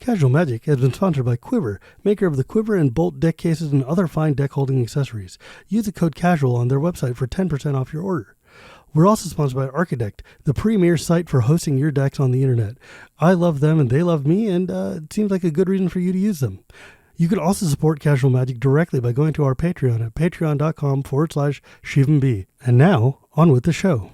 Casual Magic has been sponsored by Quiver, maker of the Quiver and Bolt deck cases and other fine deck holding accessories. Use the code CASUAL on their website for 10% off your order. We're also sponsored by Architect, the premier site for hosting your decks on the internet. I love them and they love me, and it seems like a good reason for you to use them. You can also support Casual Magic directly by going to our Patreon at patreon.com/ShivamB. And now, on with the show.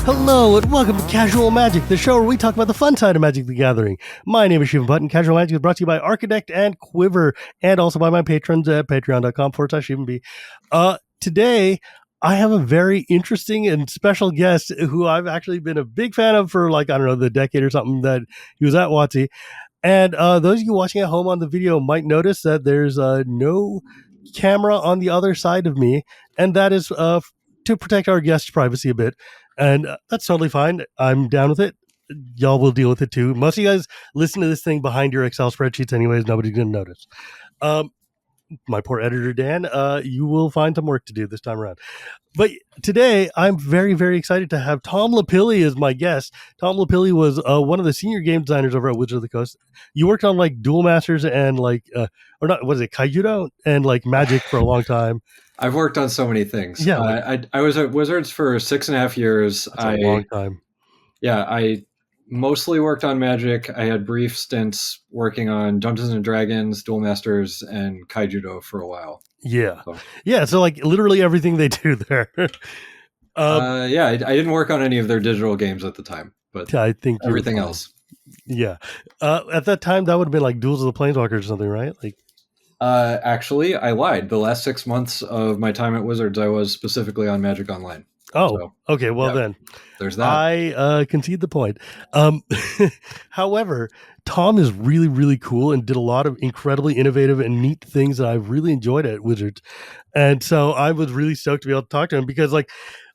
Hello and welcome to Casual Magic, the show where we talk about the fun side of Magic the Gathering. My name is Shivam, Bhatt, and Casual Magic is brought to you by Architect and Quiver, and also by my patrons at patreon.com/ShivamB. Today, I have a very interesting and special guest who I've actually been a big fan of for the decade or something that he was at WotC. And those of you watching at home on the video might notice that there's no camera on the other side of me, and that is to protect our guest's privacy a bit. And that's totally fine. I'm down with it. Y'all will deal with it too. Most of you guys listen to this thing behind your Excel spreadsheets anyways. Nobody's going to notice. My poor editor, Dan, you will find some work to do this time around. But today, I'm very, very excited to have Tom LaPille as my guest. Tom LaPille was one of the senior game designers over at Wizards of the Coast. You worked on Duel Masters and Kaijudo and Magic for a long time. I've worked on so many things. Yeah, I was at Wizards for 6.5 years. That's a long time. Yeah, I mostly worked on Magic. I had brief stints working on Dungeons and Dragons, Duel Masters, and Kaijudo for a while. Yeah. So literally everything they do there. I didn't work on any of their digital games at the time, but I think everything else. Yeah. At that time, that would have been Duels of the Planeswalkers or something, right? Actually, I lied. The last 6 months of my time at Wizards, I was specifically on Magic Online. Oh, so, okay. Well, then there's that. I concede the point. However, Tom is really, really cool and did a lot of incredibly innovative and neat things that I've really enjoyed at Wizards. And so I was really stoked to be able to talk to him because I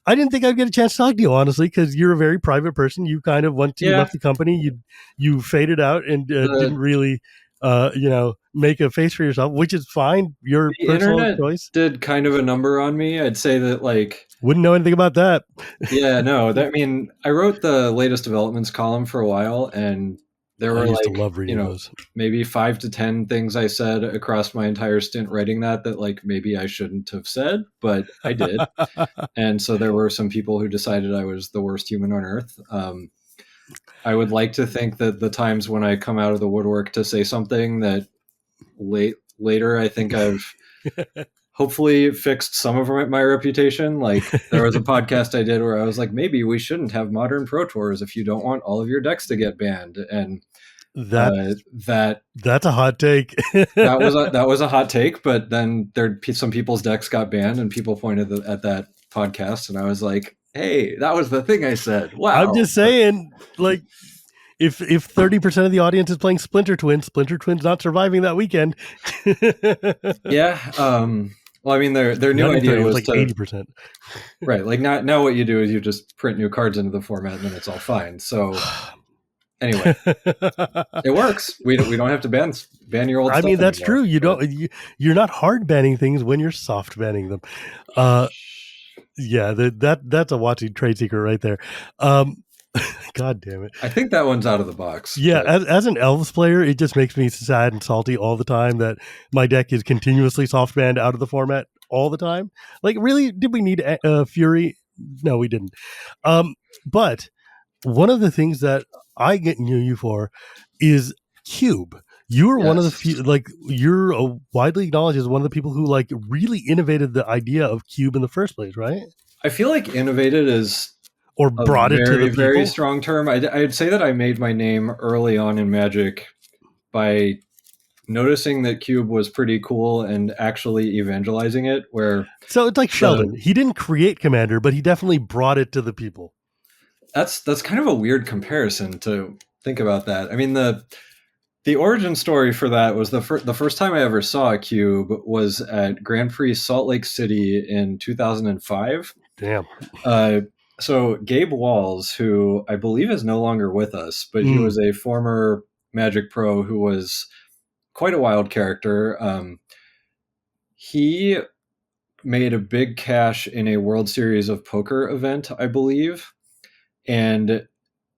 didn't think I'd get a chance to talk to you, honestly, because you're a very private person. You kind of, once you left the company, you faded out and didn't really make a face for yourself, which is fine. Your personal choice. Did kind of a number on me. I'd say that wouldn't know anything about that. Yeah, no. I wrote the latest developments column for a while, and there were those. Maybe 5 to 10 things I said across my entire stint writing that maybe I shouldn't have said, but I did. And so there were some people who decided I was the worst human on earth. I would like to think that the times when I come out of the woodwork to say something that later I think I've hopefully fixed some of my reputation. There was a podcast I did where I was maybe we shouldn't have modern Pro Tours if you don't want all of your decks to get banned. And that's a hot take. that was a hot take, but then some people's decks got banned and people pointed at that podcast and I was like, hey, that was the thing I said. Wow. I'm just saying, if 30% of the audience is playing Splinter Twins not surviving that weekend. Yeah. Well, their new idea was 80%. Right. Now what you do is you just print new cards into the format and then it's all fine. So anyway, it works. We don't have to ban your old stuff that's anymore. True. You're not hard banning things when you're soft banning them. Yeah, that's a WotC trade secret right there. God damn it. I think that one's out of the box. Yeah, as an Elves player, it just makes me sad and salty all the time that my deck is continuously soft banned out of the format all the time. Really, did we need Fury? No, we didn't. But one of the things that I get you for is Cube. You're one of the few, you're widely acknowledged as one of the people who really innovated the idea of Cube in the first place, right? I feel innovated is brought it to the people. Very strong term. I'd say that I made my name early on in Magic by noticing that Cube was pretty cool and actually evangelizing it. So it's like Sheldon. He didn't create Commander, but he definitely brought it to the people. That's kind of a weird comparison to think about that. The origin story for that was the first time I ever saw a Cube was at Grand Prix Salt Lake City in 2005. Damn. So Gabe Walls, who I believe is no longer with us, but he was a former Magic Pro who was quite a wild character. He made a big cash in a World Series of Poker event, I believe, and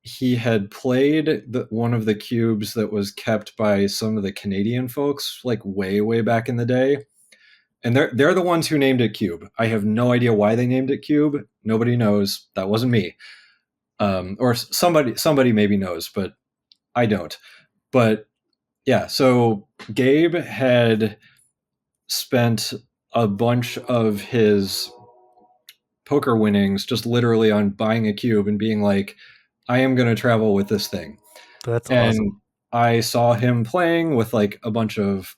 he had played one of the cubes that was kept by some of the Canadian folks, like way back in the day. And they're the ones who named it Cube. I have no idea why they named it Cube. Nobody knows. That wasn't me. Or somebody maybe knows, but I don't. But yeah, so Gabe had spent a bunch of his poker winnings just literally on buying a cube and being like, I am going to travel with this thing. That's awesome. I saw him playing with like a bunch of,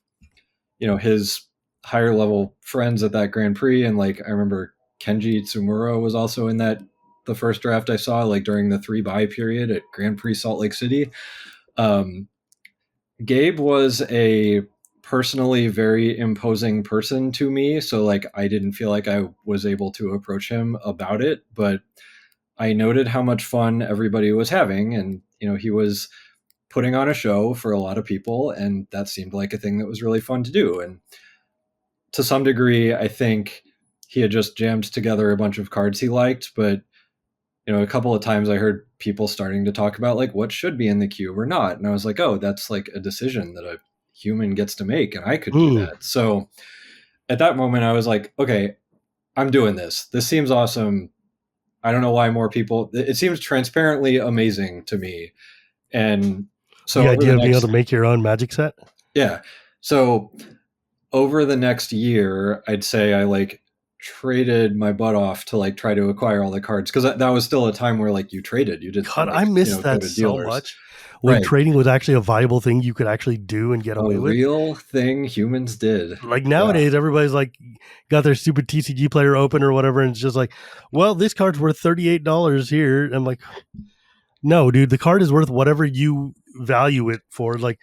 his higher level friends at that Grand Prix. And like, I remember Kenji Tsumura was also in the first draft I saw, like during the 3-buy period at Grand Prix Salt Lake City. Gabe was a personally very imposing person to me. So like, I didn't feel like I was able to approach him about it, but I noted how much fun everybody was having. And, he was putting on a show for a lot of people. And that seemed like a thing that was really fun to do. And to some degree, I think he had just jammed together a bunch of cards he liked, but a couple of times I heard people starting to talk about like what should be in the cube or not. And I was like, oh, that's like a decision that a human gets to make. And I could do that. So at that moment I was like, okay, I'm doing this. This seems awesome. I don't know why more people, it seems transparently amazing to me. And so the idea of being able to make your own Magic set. Yeah. So over the next year, I'd say I like traded my butt off to like try to acquire all the cards, because that was still a time where like you traded. You did. God, I miss that so much. When trading was actually a viable thing you could actually do and get away with. A real thing humans did. Like nowadays, everybody's like got their stupid TCG player open or whatever, and it's just like, well, this card's worth $38 here. I'm like, no, dude, the card is worth whatever you value it for. Like,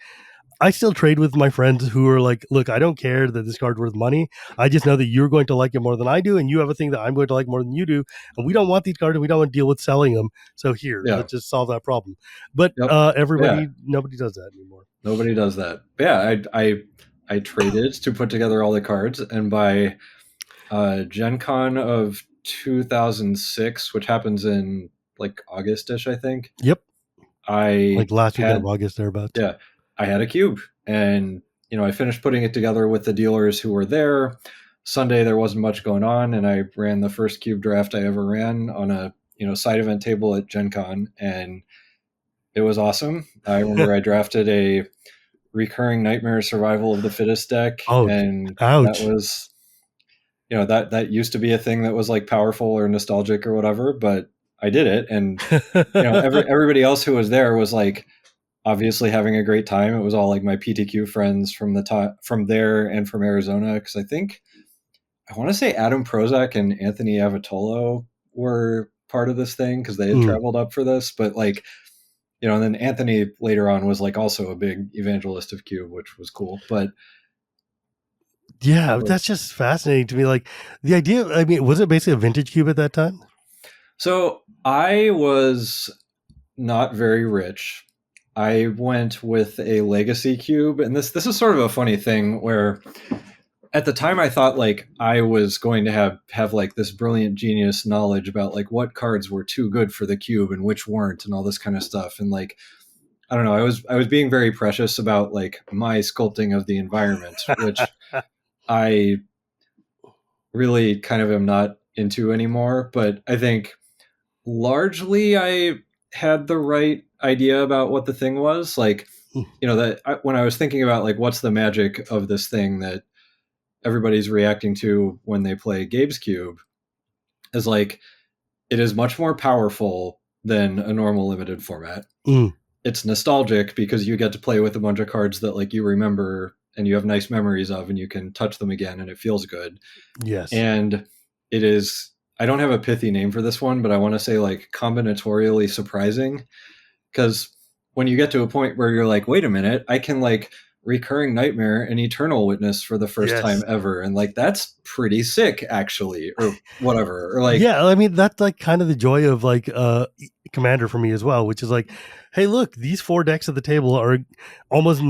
I still trade with my friends who are like, look, I don't care that this card's worth money. I just know that you're going to like it more than I do, and you have a thing that I'm going to like more than you do. And we don't want these cards, and we don't want to deal with selling them. So here, let's just solve that problem. But nobody does that anymore. Nobody does that. But yeah, I traded to put together all the cards, and by Gen Con of 2006, which happens in like August-ish, I think. Yep. Like last weekend of August thereabouts. Yeah. I had a cube, and I finished putting it together with the dealers who were there. Sunday there wasn't much going on, and I ran the first cube draft I ever ran on a side event table at Gen Con, and it was awesome. I remember I drafted a recurring Nightmare Survival of the Fittest deck, and that was that used to be a thing that was like powerful or nostalgic or whatever, but I did it, and everybody else who was there was like obviously having a great time. It was all like my PTQ friends from from there and from Arizona, because I want to say Adam Prozac and Anthony Avatolo were part of this thing because they had traveled up for this. But like, and then Anthony later on was like also a big evangelist of Cube, which was cool. But yeah, that's just fascinating to me. Like the idea, I mean, was it basically a vintage cube at that time? So I was not very rich. I went with a legacy cube, and this is sort of a funny thing where at the time I thought like I was going to have like this brilliant genius knowledge about like what cards were too good for the cube and which weren't and all this kind of stuff. And like, I don't know, I was being very precious about like my sculpting of the environment, which I really kind of am not into anymore. But I think largely I had the right idea about what the thing was. Like, when I was thinking about like what's the magic of this thing that everybody's reacting to when they play Gabe's Cube, is like it is much more powerful than a normal limited format. It's nostalgic because you get to play with a bunch of cards that like you remember and you have nice memories of, and you can touch them again and it feels good. Yes. And it is, I don't have a pithy name for this one, but I want to say like combinatorially surprising, because when you get to a point where you're like, wait a minute, I can like recurring Nightmare and Eternal Witness for the first time ever, and like that's pretty sick actually, or whatever, or like I mean that's like kind of the joy of like commander for me as well, which is like, hey, look, these 4 decks at the table are almost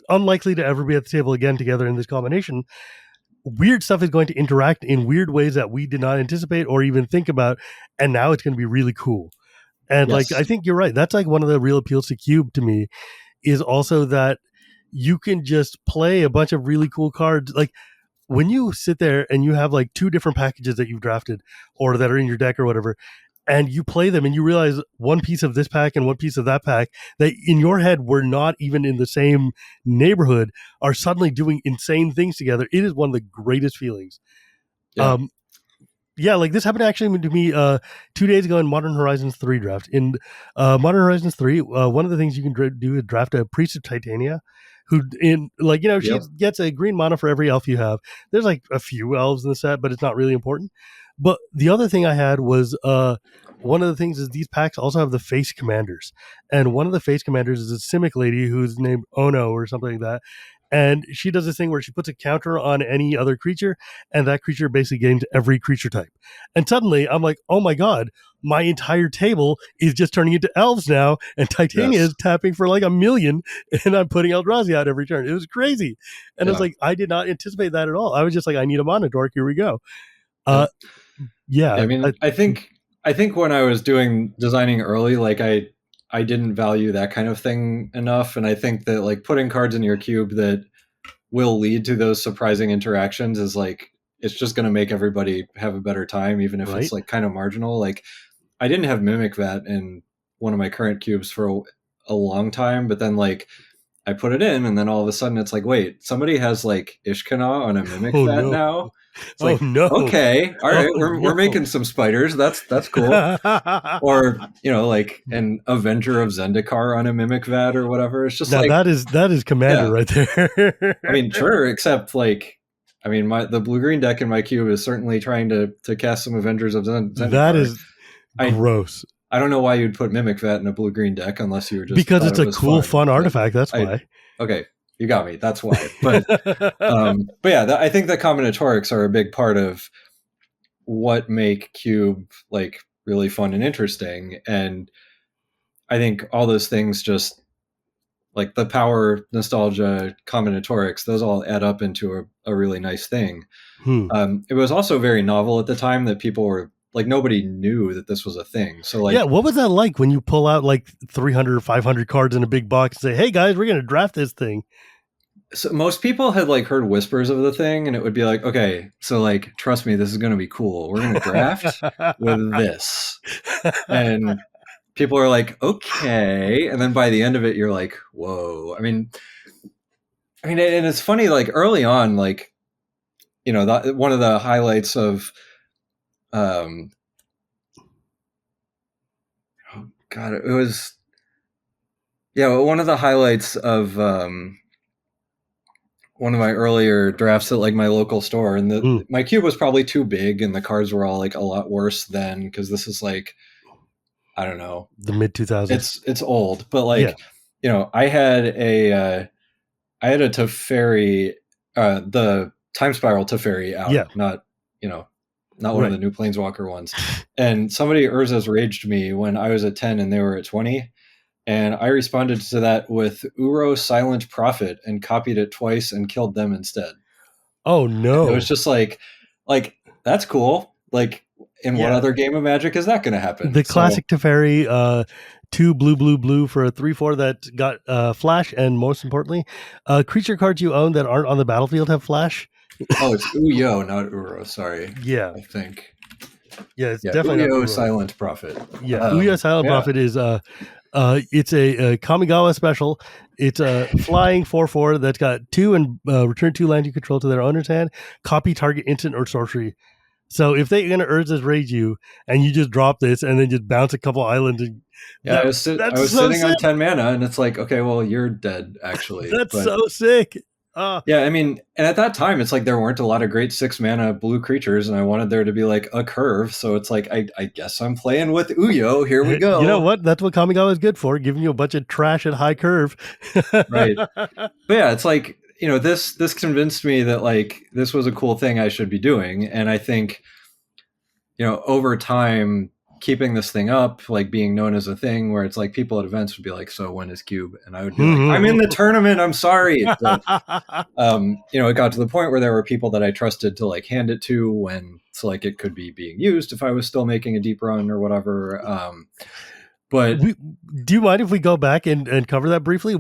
unlikely to ever be at the table again together in this combination. Weird stuff is going to interact in weird ways that we did not anticipate or even think about, and now it's going to be really cool. And like, I think you're right. That's like one of the real appeals to Cube to me, is also that you can just play a bunch of really cool cards. Like when you sit there and you have like 2 different packages that you've drafted or that are in your deck or whatever, and you play them and you realize one piece of this pack and one piece of that pack that in your head were not even in the same neighborhood are suddenly doing insane things together. It is one of the greatest feelings. Yeah, like this happened actually to me 2 days ago in Modern Horizons 3 draft. In Modern Horizons 3, one of the things you can do is draft a Priest of Titania, who she gets a green mana for every elf you have. There's like a few elves in the set, but it's not really important. But the other thing I had was one of the things is these packs also have the face commanders. And one of the face commanders is a Simic lady who's named Ono or something like that. And she does this thing where she puts a counter on any other creature, and that creature basically gains every creature type. And suddenly I'm like, oh my God, my entire table is just turning into elves now, and Titania is tapping for like 1 million, and I'm putting Eldrazi out every turn. It was crazy. And I was like, I did not anticipate that at all. I was just like, I need a mana dork. Here we go. I mean, I think when I was designing early, like I didn't value that kind of thing enough. And I think that like putting cards in your cube that will lead to those surprising interactions is like, it's just going to make everybody have a better time, even if it's like kind of marginal. Like I didn't have Mimic Vat in one of my current cubes for a long time, but then like I put it in and then all of a sudden it's like, wait, somebody has like Ishkana on a Mimic Vat now. It's like, okay, all right, we're making some spiders. That's cool. Or like an Avenger of Zendikar on a Mimic Vat or whatever. It's just now that is commander right there. I mean, sure, except like, I mean, the blue-green deck in my cube is certainly trying to cast some Avengers of Zendikar. That is gross. I don't know why you'd put Mimic Vat in a blue-green deck unless you were just because it's a cool, fun artifact. That's why. Okay. You got me. That's why. But yeah, I think that combinatorics are a big part of what make Cube like really fun and interesting. And I think all those things, just like the power, nostalgia, combinatorics, those all add up into a really nice thing. It was also very novel at the time that people were like, nobody knew that this was a thing. So like, yeah, what was that like when you pull out like 300 or 500 cards in a big box and say, hey guys, we're going to draft this thing? So most people had like heard whispers of the thing, and it would be like, okay, so like, trust me, this is going to be cool. We're going to draft with this. And people are like, okay. And then by the end of it, you're like, whoa. I mean, and it's funny, like early on, like, one of the highlights of, oh God, it was, one of the highlights of, one of my earlier drafts at like my local store, and my cube was probably too big and the cards were all like a lot worse then, because this is like, I don't know, the mid 2000s. It's old, but like, I had a Teferi, the Time Spiral Teferi out, not one of the new Planeswalker ones. And somebody Urza's raged me when I was at 10 and they were at 20. And I responded to that with Uro Silent Prophet and copied it twice and killed them instead. Oh no. And it was just like that's cool. Like, in what other game of Magic is that going to happen? The classic Teferi, 2 blue for a 3/4 that got flash, and most importantly, creature cards you own that aren't on the battlefield have flash. Oh, it's Uyo, not Uro. Sorry. Yeah, I think. Yeah, it's definitely Uyo Silent Prophet. Yeah, Uyo Silent Prophet is it's a Kamigawa special. It's a flying 4/4 that's got 2 and return 2 land you control to their owner's hand. Copy target instant or sorcery. So if they're going to Urza's Rage you, and you just drop this and then just bounce a couple islands. And I was sitting on 10 mana, and it's like, okay, well, you're dead, actually. That's so sick. Yeah, I mean, and at that time, it's like there weren't a lot of great 6 mana blue creatures, and I wanted there to be like a curve. So it's like, I guess I'm playing with Uyo. Here we go. You know what? That's what Kamigawa is good for, giving you a bunch of trash at high curve. Right. But yeah, it's like, this convinced me that like this was a cool thing I should be doing. And I think, over time, keeping this thing up, like being known as a thing where it's like people at events would be like, so when is Cube? And I would be like, I'm in the tournament. I'm sorry. But, it got to the point where there were people that I trusted to like hand it to when it's like it could be being used if I was still making a deep run or whatever. But do you mind if we go back and cover that briefly?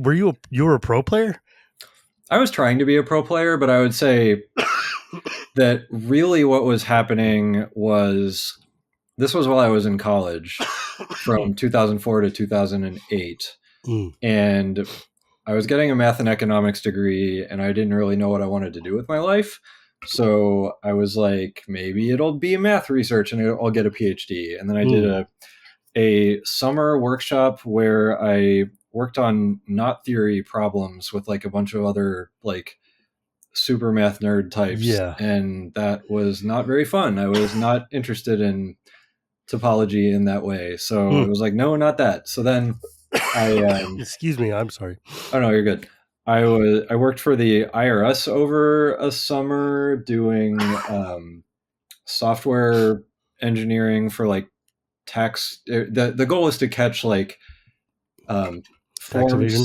You were a pro player? I was trying to be a pro player, but I would say that really what was happening was, this was while I was in college from 2004 to 2008. And I was getting a math and economics degree and I didn't really know what I wanted to do with my life. So I was like, maybe it'll be math research and I'll get a PhD. And then I did a summer workshop where I worked on knot theory problems with like a bunch of other like super math nerd types. Yeah. And that was not very fun. I was not interested in topology in that way. So it was like, no, not that. So then I excuse me, I'm sorry. Oh no, you're good. I worked for the IRS over a summer doing software engineering for like tax. The goal is to catch like tax evasion?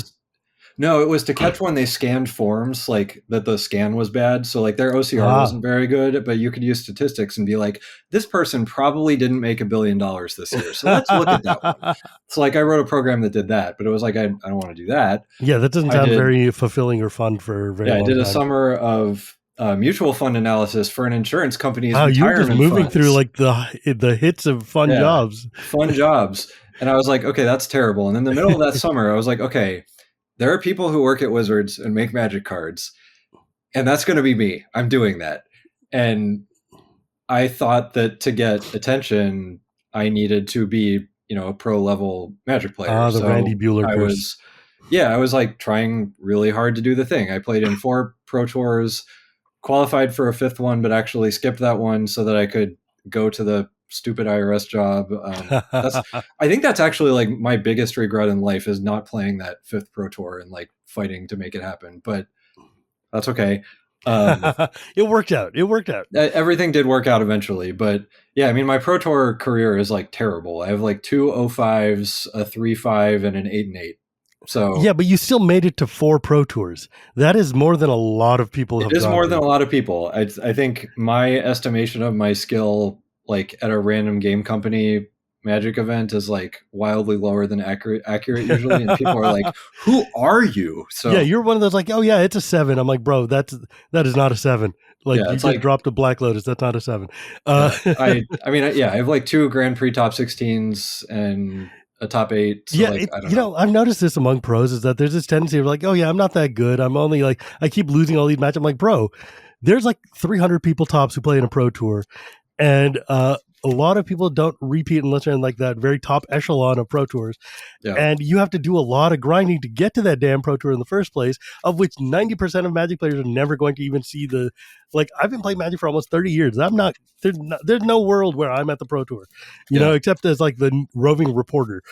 No, it was to catch when they scanned forms, like that the scan was bad. So like their OCR wasn't very good, but you could use statistics and be like, this person probably didn't make $1 billion this year. So let's look at that one. So like I wrote a program that did that, but it was like, I don't want to do that. Yeah, that doesn't sound very fulfilling or fun for very long I did a time. summer of mutual fund analysis for an insurance company's retirement you were just moving funds. Through like the hits of fun jobs. Fun jobs. And I was like, okay, that's terrible. And in the middle of that summer, I was like, okay, there are people who work at Wizards and make Magic cards, and that's going to be me. I'm doing that. And I thought that to get attention, I needed to be, a pro level Magic player. The Randy Bueller curse. I was like trying really hard to do the thing. I played in 4 Pro Tours, qualified for a 5th one, but actually skipped that one so that I could go to the stupid IRS job. I think that's actually like my biggest regret in life is not playing that 5th Pro Tour and like fighting to make it happen, but that's okay. It worked out. Everything did work out eventually, but yeah, I mean, my Pro Tour career is like terrible. I have like 2 05s, a 3.5 and an 8-8. So yeah, but you still made it to 4 Pro Tours. That is more than a lot of people have. It is more than a lot of people. I think my estimation of my skill, like at a random game company Magic event, is like wildly lower than accurate usually, and people are like, "Who are you?" So yeah, you're one of those like, "Oh yeah, it's a 7." I'm like, "Bro, that is not a 7." Like you just dropped a Black Lotus. That's not a 7. I have like 2 Grand Prix top 16s and a top 8. So I don't know. I've noticed this among pros is that there's this tendency of like, oh yeah, I'm not that good. I'm only like, I keep losing all these matches. I'm like, bro, there's like 300 people tops who play in a pro tour, and a lot of people don't repeat unless they're in like that very top echelon of pro tours. Yeah. And you have to do a lot of grinding to get to that damn pro tour in the first place, of which 90% of Magic players are never going to even see the, like, I've been playing Magic for almost 30 years. There's no world where I'm at the pro tour, you know, except as like the roving reporter.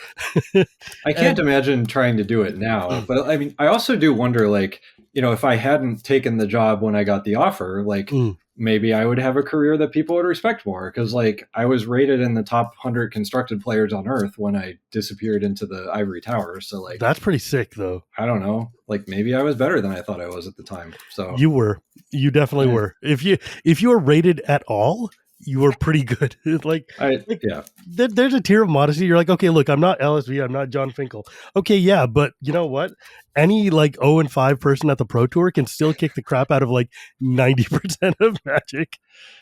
I can't imagine trying to do it now, but I mean, I also do wonder, like, if I hadn't taken the job when I got the offer, like maybe I would have a career that people would respect more. Because like I was rated in the top 100 constructed players on Earth when I disappeared into the Ivory Tower. So like that's pretty sick, though. I don't know. Like maybe I was better than I thought I was at the time. So you definitely were. If you were rated at all, you were pretty good. There's a tier of modesty. You're like, okay, look, I'm not LSV, I'm not John Finkel. Okay, yeah, but you know what? Any like 0-5 person at the Pro Tour can still kick the crap out of like 90% of Magic.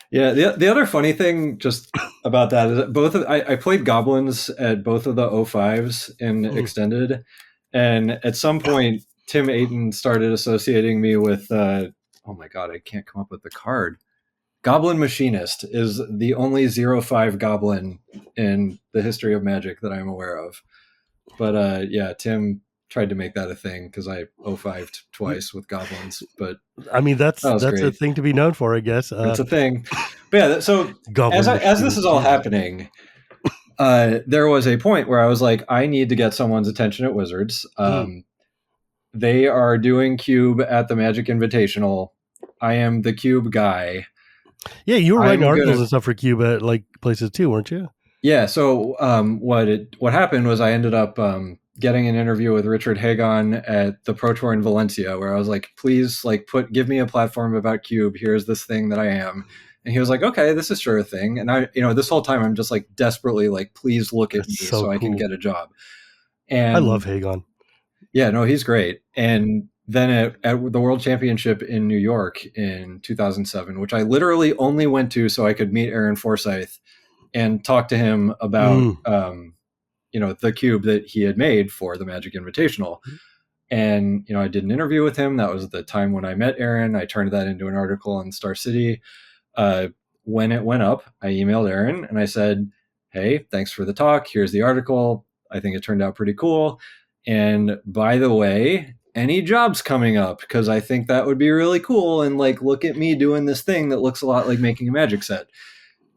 Yeah, the other funny thing just about that is that I played Goblins at both of the 05s in Extended, and at some point Tim Ayton started associating me with oh my god, I can't come up with the card. Goblin Machinist is the only 0-5 goblin in the history of Magic that I'm aware of. But Tim tried to make that a thing because I 0-5'd twice with goblins. But I mean, that's a thing to be known for, I guess. It's a thing. But yeah, so as this is all happening, there was a point where I was like, I need to get someone's attention at Wizards. They are doing Cube at the Magic Invitational. I am the Cube guy. Yeah, you were writing articles and stuff for Cube at like places too, weren't you? Yeah. So what happened was I ended up getting an interview with Richard Hagon at the Pro Tour in Valencia, where I was like, please, like, give me a platform about Cube. Here's this thing that I am. And he was like, okay, this is sure a thing. And I, this whole time I'm just like desperately like, please look at That's me so so I can cool. get a job. I And love Hagon. yeah, no, he's great. And then at the World Championship in New York in 2007, which I literally only went to so I could meet Aaron Forsyth and talk to him about, the cube that he had made for the Magic Invitational. And, I did an interview with him. That was the time when I met Aaron. I turned that into an article on Star City. When it went up, I emailed Aaron and I said, hey, thanks for the talk. Here's the article. I think it turned out pretty cool. And by the way, any jobs coming up? Because I think that would be really cool. And like, look at me doing this thing that looks a lot like making a Magic set.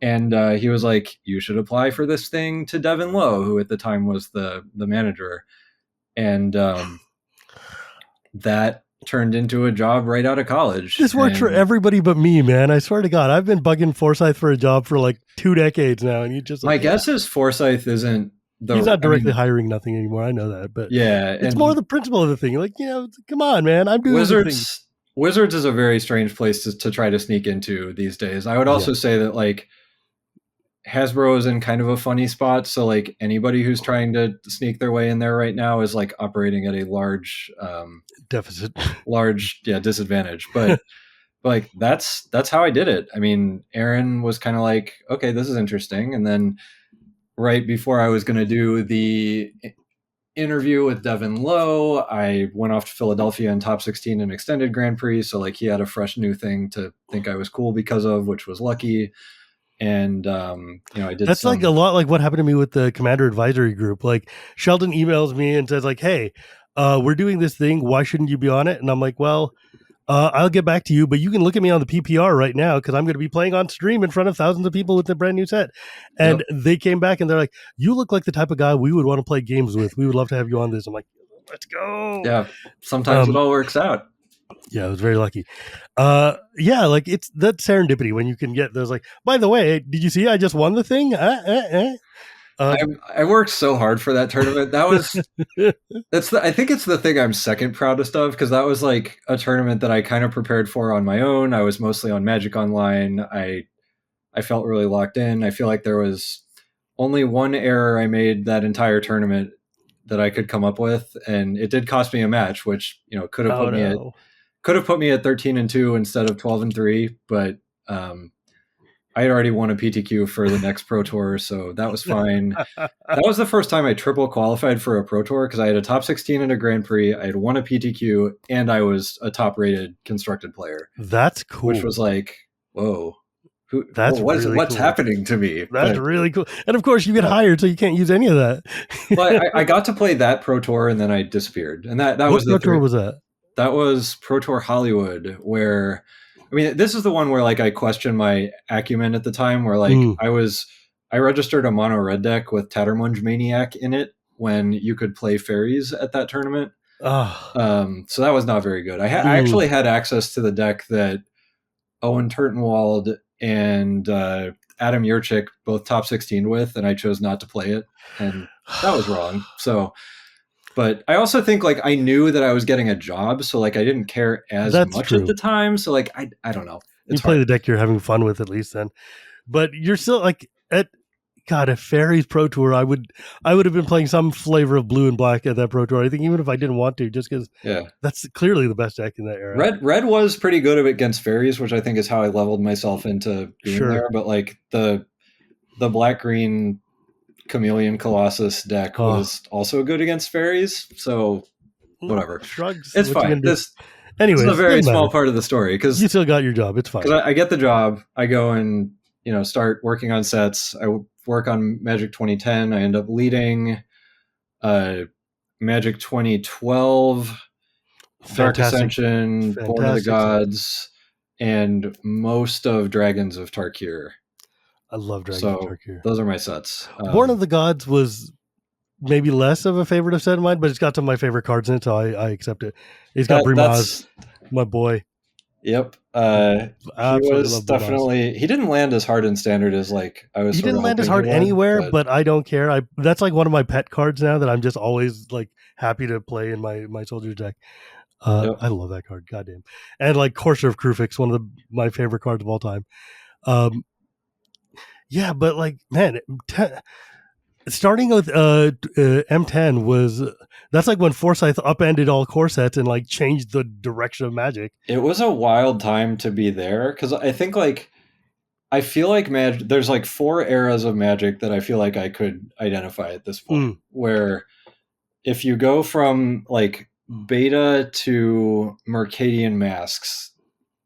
And he was like, you should apply for this thing to Devin Lowe, who at the time was the manager. And that turned into a job right out of college. This works for everybody but me, man. I swear to God, I've been bugging Forsyth for a job for like 2 decades now. And you just my guess is Forsyth isn't he's not directly hiring nothing anymore. I know that, but yeah, it's more the principle of the thing. Like, come on, man. I'm doing Wizards. Wizards is a very strange place to try to sneak into these days. I would also say that like Hasbro is in kind of a funny spot. So like anybody who's trying to sneak their way in there right now is like operating at a large deficit, disadvantage. But like that's how I did it. I mean, Aaron was kind of like, okay, this is interesting. And then right before I was going to do the interview with Devin Lowe, I went off to Philadelphia in top 16 in extended Grand Prix. So like he had a fresh new thing to think I was cool because of, which was lucky. And I did. That's like a lot like what happened to me with the Commander Advisory Group. Like Sheldon emails me and says like, hey, we're doing this thing. Why shouldn't you be on it? And I'm like, well, I'll get back to you, but you can look at me on the PPR right now because I'm going to be playing on stream in front of thousands of people with a brand new set. And they came back and they're like, you look like the type of guy we would want to play games with. We would love to have you on this. I'm like, let's go. Yeah. Sometimes it all works out. Yeah, I was very lucky. Like it's that serendipity when you can get those like, by the way, did you see I just won the thing? I worked so hard for that tournament. That was I think it's the thing I'm second proudest of because that was like a tournament that I kind of prepared for on my own. I was mostly on Magic Online. I felt really locked in. I feel like there was only one error I made that entire tournament that I could come up with, and it did cost me a match, which could have put me at 13-2 instead of 12-3, but I had already won a PTQ for the next Pro Tour, so that was fine. That was the first time I triple qualified for a Pro Tour because I had a top 16 in a Grand Prix, I had won a PTQ, and I was a top-rated constructed player. That's cool. Which was like, whoa. What's happening to me? That's really cool. And of course, you get hired, so you can't use any of that. Well, I got to play that Pro Tour, and then I disappeared. And that was What Pro Tour was that? That was Pro Tour Hollywood, where this is the one where like I questioned my acumen at the time, where like I registered a mono red deck with Tattermunge Maniac in it when you could play fairies at that tournament. So that was not very good. I actually had access to the deck that Owen Turtenwald and Adam Yurchik both top 16 with, and I chose not to play it, and that was wrong. So. But I also think like I knew that I was getting a job, so like I didn't care as much at the time. So like I don't know. You play the deck you're having fun with at least then. But you're still like at Fairies Pro Tour, I would have been playing some flavor of blue and black at that Pro Tour. I think even if I didn't want to, just because that's clearly the best deck in that era. Red was pretty good against Fairies, which I think is how I leveled myself into being there. But like the black green Chameleon Colossus deck was also good against fairies, so whatever. Shrugs. It's fine. This is a very small part of the story because you still got your job. It's fine. Because I get the job, I go and start working on sets. I work on Magic 2010. I end up leading Magic 2012, Dark Ascension, Born of the Gods, and most of Dragons of Tarkir. I love Dragons of Tarkir. Those are my sets. Born of the Gods was maybe less of a favorite of set of mine, but it's got some of my favorite cards in it, so I accept it. It's got Brimaz, my boy. Yep. He Absolutely was love Blue Mouse. definitely, he didn't land as hard in standard as like I was He sort didn't of land as hoping he hard would, anywhere, but but I don't care. That's like one of my pet cards now that I'm just always like happy to play in my soldier deck. yep. I love that card, goddamn. And like Courser of Krufix, one of my favorite cards of all time. Yeah, but like man, starting with M10 was that's like when Forsyth upended all core sets and like changed the direction of Magic. It was a wild time to be there because I think like I feel like Magic. There's like four eras of Magic that I feel like I could identify at this point. Where if you go from like beta to Mercadian Masks,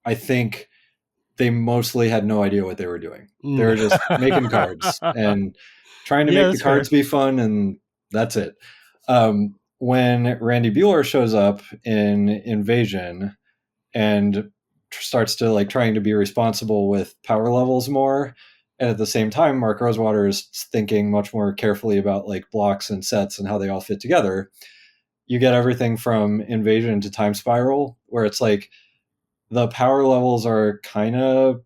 I think they mostly had no idea what they were doing. They were just making cards and trying to make the cards be fun, and that's it. When Randy Bueller shows up in Invasion and starts to like trying to be responsible with power levels more, and at the same time Mark Rosewater is thinking much more carefully about like blocks and sets and how they all fit together, you get everything from Invasion to Time Spiral, where it's like the power levels are kind of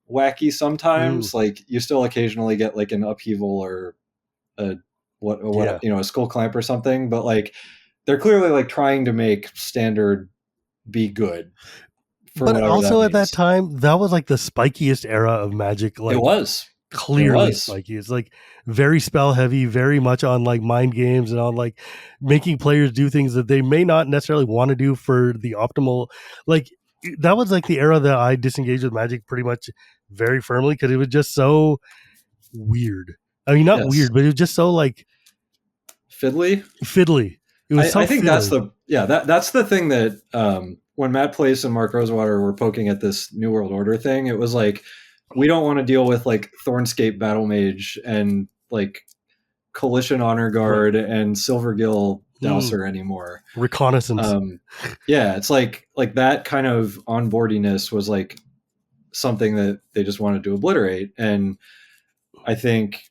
wacky sometimes. Like you still occasionally get like an upheaval or a a skull clamp or something, but like they're clearly like trying to make standard be good. But also at that time, that was like the spikiest era of Magic. Like it was clearly spiky. It's like very spell heavy, very much on like mind games and on like making players do things that they may not necessarily want to do for the optimal. Like that was like the era that I disengaged with Magic pretty much very firmly because it was just so weird. I mean, not weird, but it was just so like fiddly. It was so I think fiddly. that's the thing that when Matt Place and Mark Rosewater were poking at this New World Order thing, it was like, we don't want to deal with like Thornscape Battle Mage and like Coalition Honor Guard and Silvergill Dowser anymore. Reconnaissance. Yeah, it's like that kind of onboardiness was like something that they just wanted to obliterate. And I think,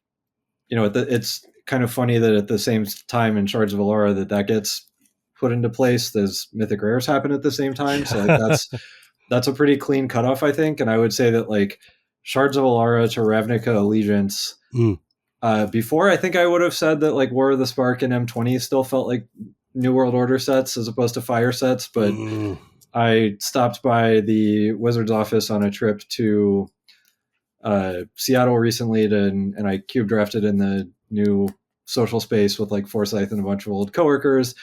you know, it's kind of funny that at the same time in Shards of Alara that gets put into place, those mythic rares happen at the same time. So like that's a pretty clean cutoff, I think. And I would say that like Shards of Alara to Ravnica Allegiance. Before, I think I would have said that like War of the Spark and M20 still felt like New World Order sets as opposed to Fire sets, but I stopped by the Wizards office on a trip to Seattle recently and I cube drafted in the new social space with like Forsyth and a bunch of old coworkers.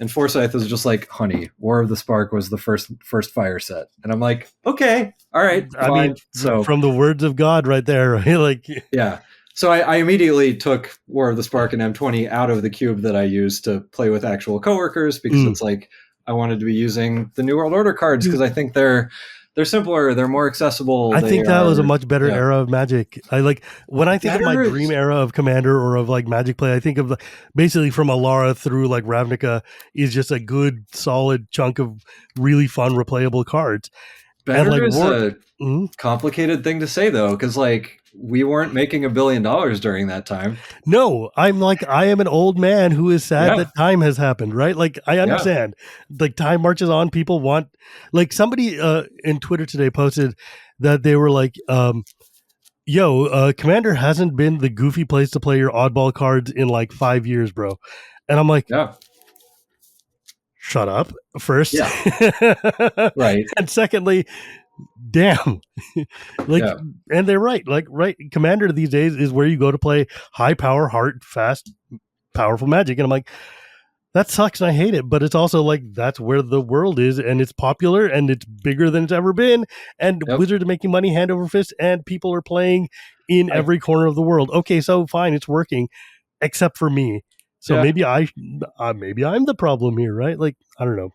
And Forsyth was just like, honey, War of the Spark was the first Fire set. And I'm like, okay, all right, fine. I mean, so from the words of God right there, right? Like, yeah. So I immediately took War of the Spark and M20 out of the cube that I used to play with actual coworkers because it's like I wanted to be using the New World Order cards because I think they're simpler, they're more accessible. I think that was a much better era of Magic. I like when I think of my dream era of Commander or of like Magic play, I think of basically from Alara through like Ravnica is just a good solid chunk of really fun replayable cards. Better like, is a complicated thing to say though, because like we weren't making $1 billion during that time. No, I'm like, I am an old man who is sad that time has happened, right? Like, I understand. Like, time marches on. People want, like, somebody in Twitter today posted that they were like, Commander hasn't been the goofy place to play your oddball cards in like 5 years, bro. And I'm like, shut up, first. Right. And secondly, damn. Like, and they're right. Like, right. Commander these days is where you go to play high power, hard, fast, powerful Magic. And I'm like, that sucks and I hate it. But it's also like, that's where the world is and it's popular and it's bigger than it's ever been. And Wizards are making money hand over fist and people are playing in every corner of the world. Okay, so fine, it's working, except for me. So maybe I'm the problem here, right? Like, I don't know.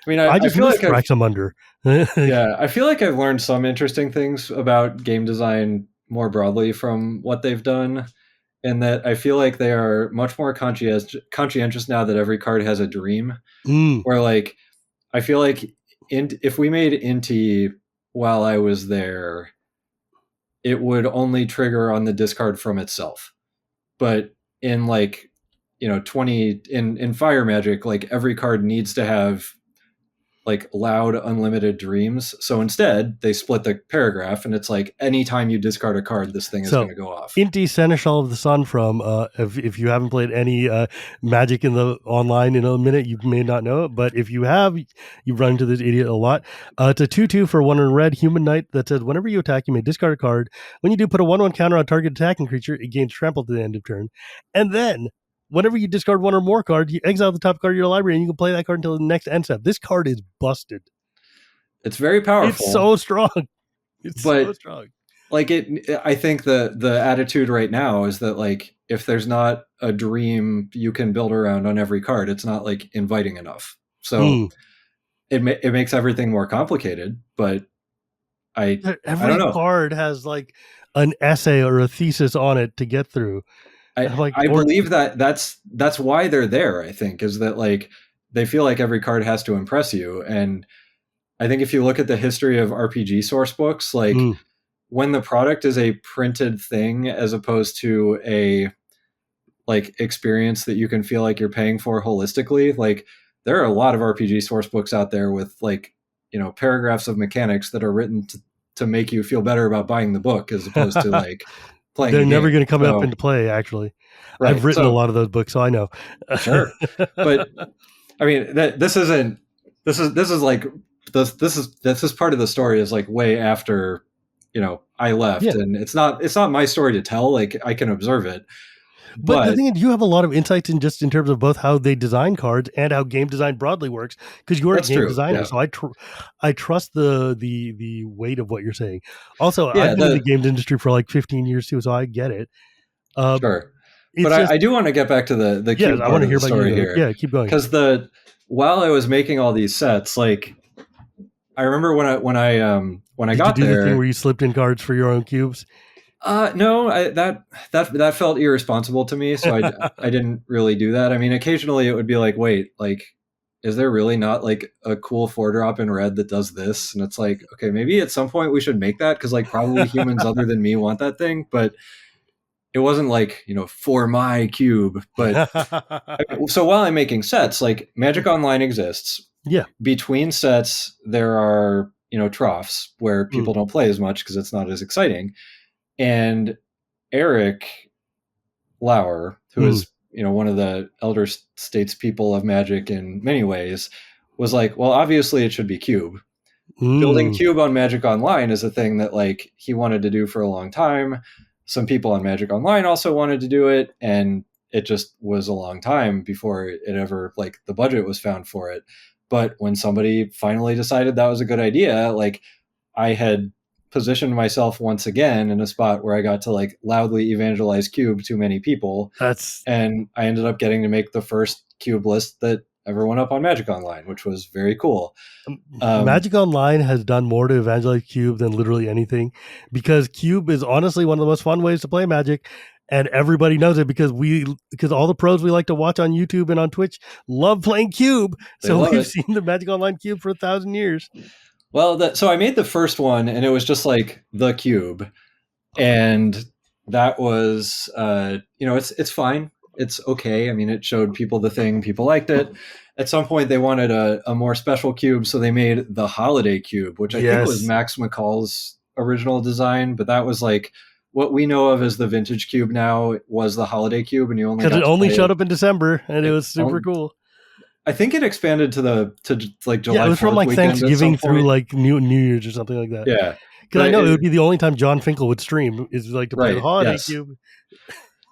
I mean, I just feel like I'm under. I feel like I've learned some interesting things about game design more broadly from what they've done, and that I feel like they are much more conscientious now that every card has a dream. Where like, I feel like if we made Inti while I was there, it would only trigger on the discard from itself. But in like, 20 in Fire Magic, like every card needs to have like loud unlimited dreams. So instead, they split the paragraph, and it's like anytime you discard a card, this thing is going to go off. Inti Seneschal of the Sun from if you haven't played any Magic in the online in a minute, you may not know it, but if you have, you've run into this idiot a lot. It's a 2/2 for 1 in red human knight that says whenever you attack, you may discard a card. When you do, put a 1/1 counter on target attacking creature. It gains trample to the end of turn, and then whenever you discard 1 or more cards, you exile the top card of your library, and you can play that card until the next end step. This card is busted. It's very powerful. It's so strong. It's so strong. Like I think the attitude right now is that like if there's not a dream you can build around on every card, it's not like inviting enough. So it makes everything more complicated. But every I don't know. card has like an essay or a thesis on it to get through. I believe that's why they're there. I think is that like they feel like every card has to impress you, and I think if you look at the history of RPG source books, like when the product is a printed thing as opposed to a like experience that you can feel like you're paying for holistically, like there are a lot of RPG source books out there with like, you know, paragraphs of mechanics that are written to make you feel better about buying the book as opposed to like playing. They're never going to come up into play. Actually, right. I've written a lot of those books, so I know. Sure, but I mean, this is part of the story is like way after, you know, I left, and it's not my story to tell. Like I can observe it. But the thing is, you have a lot of insights in terms of both how they design cards and how game design broadly works, because you're a game designer. Yeah. So I trust the weight of what you're saying. Also, I've been in the games industry for like 15 years too, so I get it. Sure, but I do want to get back to the cube I want to hear about story here. Yeah, keep going. Because while I was making all these sets, like I remember when I got there, the thing where you slipped in cards for your own cubes. No, that felt irresponsible to me, so I didn't really do that. I mean, occasionally it would be like, wait, like, is there really not like a cool 4-drop in red that does this? And it's like, okay, maybe at some point we should make that because like probably humans other than me want that thing, but it wasn't like, you know, for my cube. But so while I'm making sets, like Magic Online exists. Yeah. Between sets, there are, you know, troughs where people don't play as much because it's not as exciting. And Eric Lauer, who is, you know, one of the elder statespeople of Magic in many ways, was like, well, obviously it should be cube. Building cube on Magic Online is a thing that like he wanted to do for a long time. Some people on Magic Online also wanted to do it, and it just was a long time before it ever, like, the budget was found for it. But when somebody finally decided that was a good idea, like, I had positioned myself once again in a spot where I got to like loudly evangelize cube to many people. And I ended up getting to make the first cube list that ever went up on Magic Online, which was very cool. Magic Online has done more to evangelize cube than literally anything, because cube is honestly one of the most fun ways to play Magic. And everybody knows it because all the pros we like to watch on YouTube and on Twitch love playing cube. So we've seen the Magic Online cube for 1,000 years. Well, so I made the first one, and it was just like the cube, and that was, you know, it's fine, it's okay. I mean, it showed people the thing, people liked it. At some point, they wanted a more special cube, so they made the Holiday Cube, which I think was Max McCall's original design, but that was like what we know of as the Vintage Cube now was the Holiday Cube, and you only because it only showed up in December, and it was super cool. I think it expanded to like July. Yeah, it was from like Thanksgiving through like New Year's or something like that. Yeah, because I know it would be the only time John Finkel would stream is like to play the Holiday Cube.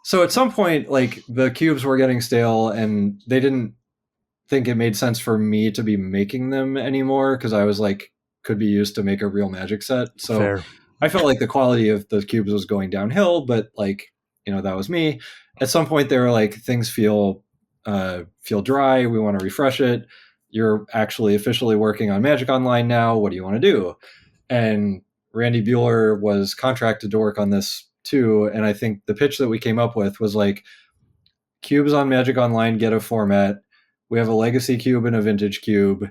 So at some point, like the cubes were getting stale, and they didn't think it made sense for me to be making them anymore because I was like could be used to make a real Magic set. So I felt like the quality of the cubes was going downhill, but like, you know, that was me. At some point, they were like, things feel dry. We want to refresh it. You're actually officially working on Magic Online now. What do you want to do? And Randy Bueller was contracted to work on this too. And I think the pitch that we came up with was like, cubes on Magic Online get a format. We have a legacy cube and a vintage cube.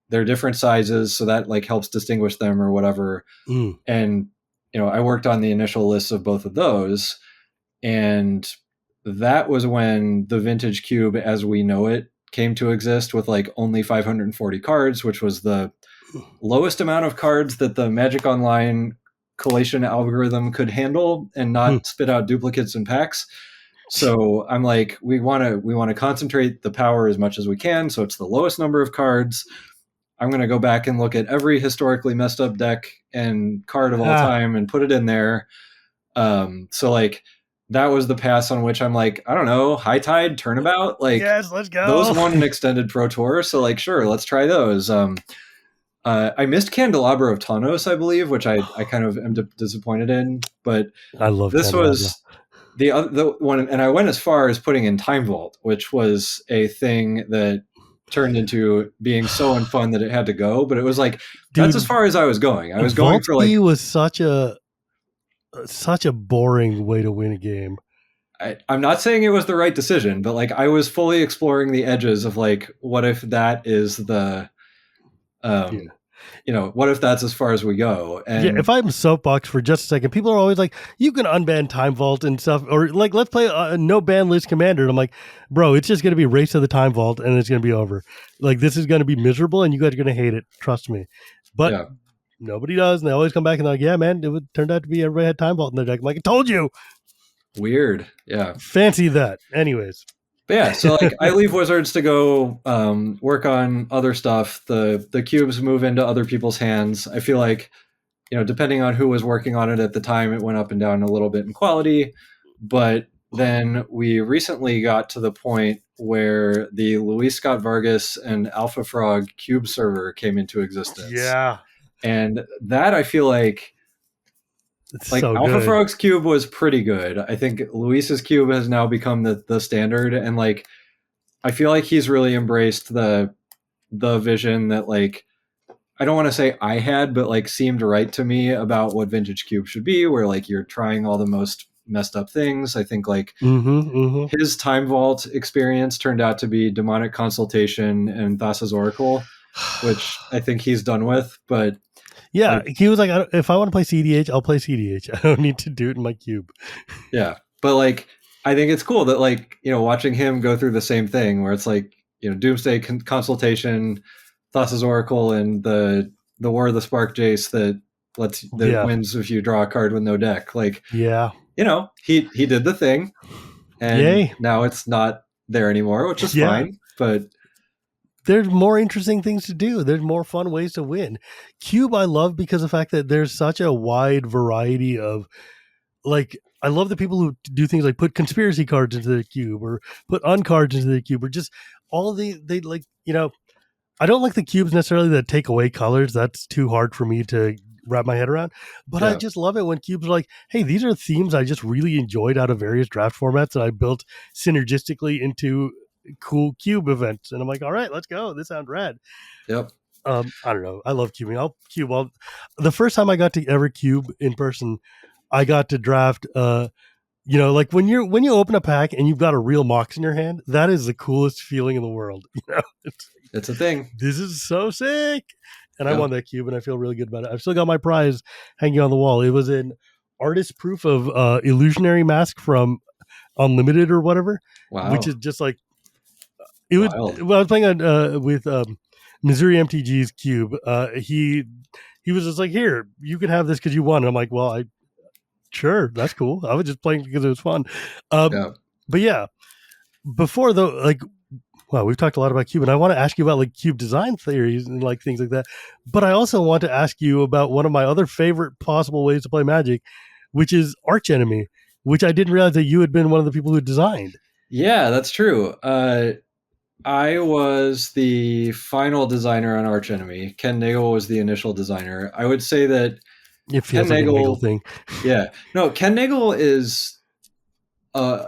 They're different sizes, so that like helps distinguish them or whatever. And, you know, I worked on the initial lists of both of those. And that was when the vintage cube as we know it came to exist with like only 540 cards, which was the lowest amount of cards that the Magic Online collation algorithm could handle and not spit out duplicates and packs. So I'm like, we want to concentrate the power as much as we can. So it's the lowest number of cards. I'm going to go back and look at every historically messed up deck and card of all time and put it in there. So like that was the pass on which I'm like, I don't know, High Tide, Turnabout, like yes, let's go. Those won an extended Pro Tour. So like, sure, let's try those. I missed Candelabra of Tawnos, I believe, which I kind of am disappointed in, but I love this was the one, and I went as far as putting in Time Vault, which was a thing that turned into being so unfun that it had to go. But it was like, that's as far as I was going. I was going for like, was such a boring way to win a game. I'm not saying it was the right decision, but like I was fully exploring the edges of like, what if that is the you know, what if that's as far as we go? And yeah, if I'm soapbox for just a second, people are always like, you can unban Time Vault and stuff, or like, let's play a no ban list commander. And I'm like, bro, it's just going to be race to the Time Vault and it's going to be over. Like, this is going to be miserable and you guys are going to hate it. Trust me. But nobody does. And they always come back and they're like, yeah, man, it turned out to be everybody had Time Vault in their deck. I'm like, I told you. Weird. Yeah. Fancy that. Anyways. But yeah, so like I leave Wizards to go work on other stuff. The cubes move into other people's hands. I feel like, you know, depending on who was working on it at the time, it went up and down a little bit in quality. But then we recently got to the point where the Luis Scott Vargas and Alpha Frog cube server came into existence. Yeah. And that I feel like like so Alpha Frog's cube was pretty good. I think Luis's cube has now become the standard, and like I feel like he's really embraced the vision that like I don't want to say I had, but like seemed right to me about what vintage cube should be, where like you're trying all the most messed up things. I think like his Time Vault experience turned out to be Demonic Consultation and Thassa's Oracle, which I think he's done with, but yeah, like, he was like, if I want to play CDH, I'll play CDH. I don't need to do it in my cube. Yeah, but like, I think it's cool that like, you know, watching him go through the same thing where it's like, you know, Doomsday Consultation, Thassa's Oracle, and the War of the Spark Jace that wins if you draw a card with no deck. Like, yeah, you know, he did the thing, and now it's not there anymore, which is fine. But there's more interesting things to do. There's more fun ways to win. Cube I love because of the fact that there's such a wide variety of, like, I love the people who do things like put conspiracy cards into the cube or put uncards into the cube or just all they like, you know, I don't like the cubes necessarily that take away colors. That's too hard for me to wrap my head around. But I just love it when cubes are like, hey, these are themes I just really enjoyed out of various draft formats that I built synergistically into cool cube events, and I'm like, all right, let's go. This sounds rad. Yep. I don't know. I love cubing. I'll cube. The first time I got to ever cube in person, I got to draft. You know, like when you open a pack and you've got a real Mox in your hand, that is the coolest feeling in the world. You know, it's a thing. This is so sick, and I won that cube, and I feel really good about it. I've still got my prize hanging on the wall. It was an artist proof of Illusionary Mask from Unlimited or whatever, which is just like. It was. Well, I was playing with Missouri MTG's cube. He was just like, "Here, you can have this because you won." And I'm like, "Well, sure, that's cool. I was just playing because it was fun." But yeah, before though, like, well, we've talked a lot about cube, and I want to ask you about like cube design theories and like things like that. But I also want to ask you about one of my other favorite possible ways to play Magic, which is Archenemy, which I didn't realize that you had been one of the people who designed. Yeah, that's true. I was the final designer on Archenemy. Ken Nagel was the initial designer. I would say that it feels Ken Nagel, like a Nagel thing. Yeah. No, Ken Nagel is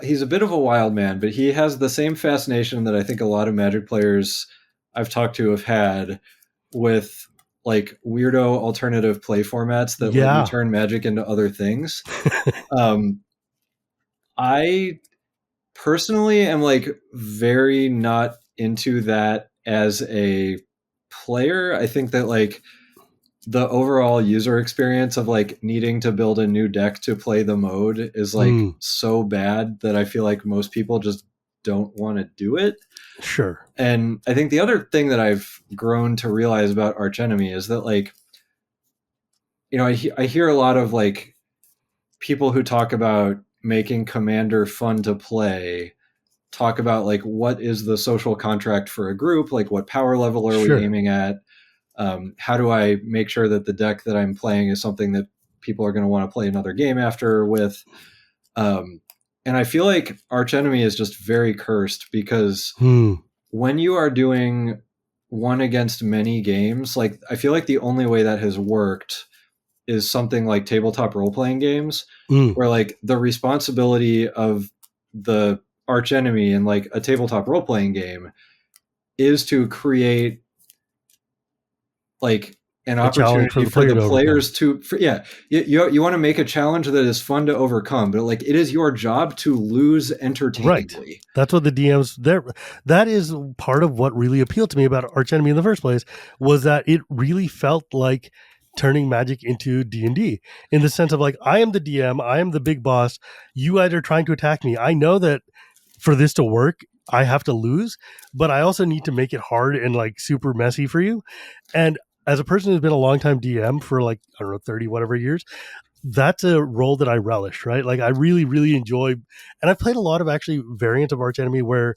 he's a bit of a wild man, but he has the same fascination that I think a lot of Magic players I've talked to have had with like weirdo alternative play formats that let you turn Magic into other things. I personally am like very not into that as a player. I think that like the overall user experience of like needing to build a new deck to play the mode is like so bad that I feel like most people just don't want to do it. Sure. And I think the other thing that I've grown to realize about Archenemy is that, like, you know, I hear a lot of like people who talk about making Commander fun to play talk about like what is the social contract for a group, like what power level are we aiming at, how do I make sure that the deck that I'm playing is something that people are going to want to play another game after with. And I feel like Archenemy is just very cursed because when you are doing one against many games, like I feel like the only way that has worked is something like tabletop role-playing games, where like the responsibility of the archenemy in like a tabletop role-playing game is to create like an opportunity for the players to you want to make a challenge that is fun to overcome, but like it is your job to lose entertainingly. Right. That's what the DMs there. That is part of what really appealed to me about Archenemy in the first place, was that it really felt like turning Magic into D&D in the sense of like, I am the DM, I am the big boss, you guys are trying to attack me. I know that for this to work, I have to lose, but I also need to make it hard and like super messy for you. And as a person who's been a long time DM for like, I don't know, 30 whatever years, that's a role that I relish, right? Like I really, really enjoy, and I've played a lot of actually variants of Archenemy where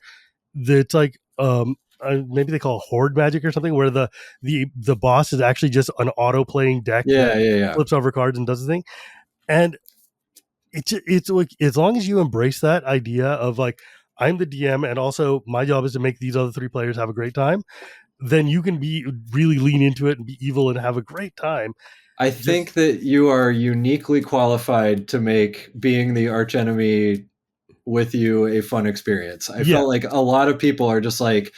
it's like, maybe they call it Horde Magic or something, where the boss is actually just an auto playing deck that flips over cards and does the thing. And it's like, as long as you embrace that idea of like, I'm the DM and also my job is to make these other three players have a great time, then you can be really lean into it and be evil and have a great time. I think that you are uniquely qualified to make being the archenemy with you a fun experience. I felt like a lot of people are just like,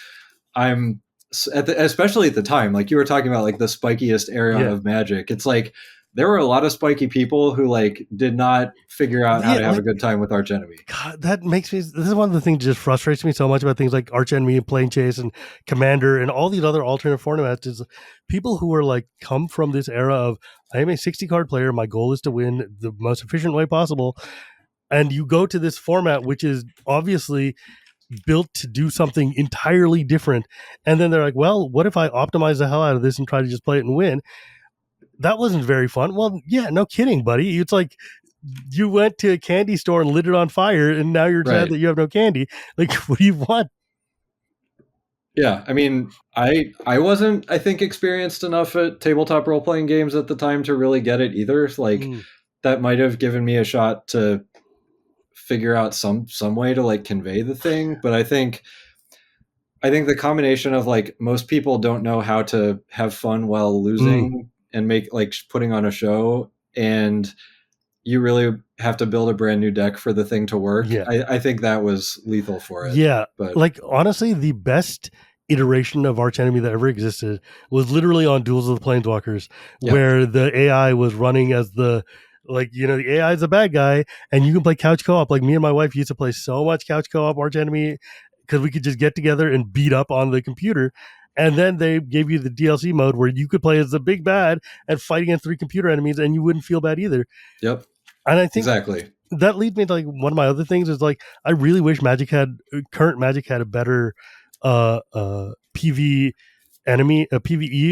I'm especially at the time, like you were talking about like the spikiest era of Magic. It's like there were a lot of spiky people who like did not figure out how to have a good time with Archenemy. God, that makes me, this is one of the things that just frustrates me so much about things like Archenemy and Plane Chase and Commander and all these other alternate formats is people who are like come from this era of, I am a 60 card player, my goal is to win the most efficient way possible. And you go to this format, which is obviously built to do something entirely different. And then they're like, well, what if I optimize the hell out of this and try to just play it and win? That wasn't very fun. Well, yeah, no kidding, buddy. It's like you went to a candy store and lit it on fire, and now you're sad that you have no candy. Like, what do you want? Yeah, I mean, I wasn't, I think, experienced enough at tabletop role-playing games at the time to really get it either. Like, that might have given me a shot to figure out some way to like convey the thing. But I think the combination of like most people don't know how to have fun while losing and make like putting on a show, and you really have to build a brand new deck for the thing to work. I think that was lethal for it. Yeah, but like honestly, the best iteration of Archenemy that ever existed was literally on Duels of the Planeswalkers, where the AI was running as the, like, you know, the AI is a bad guy and you can play couch co-op. Like me and my wife used to play so much couch co-op Archenemy because we could just get together and beat up on the computer. And then they gave you the DLC mode where you could play as the big bad and fight against 3 computer enemies and you wouldn't feel bad either. Yep. And I think exactly that leads me to like one of my other things is like, I really wish current Magic had a better PvE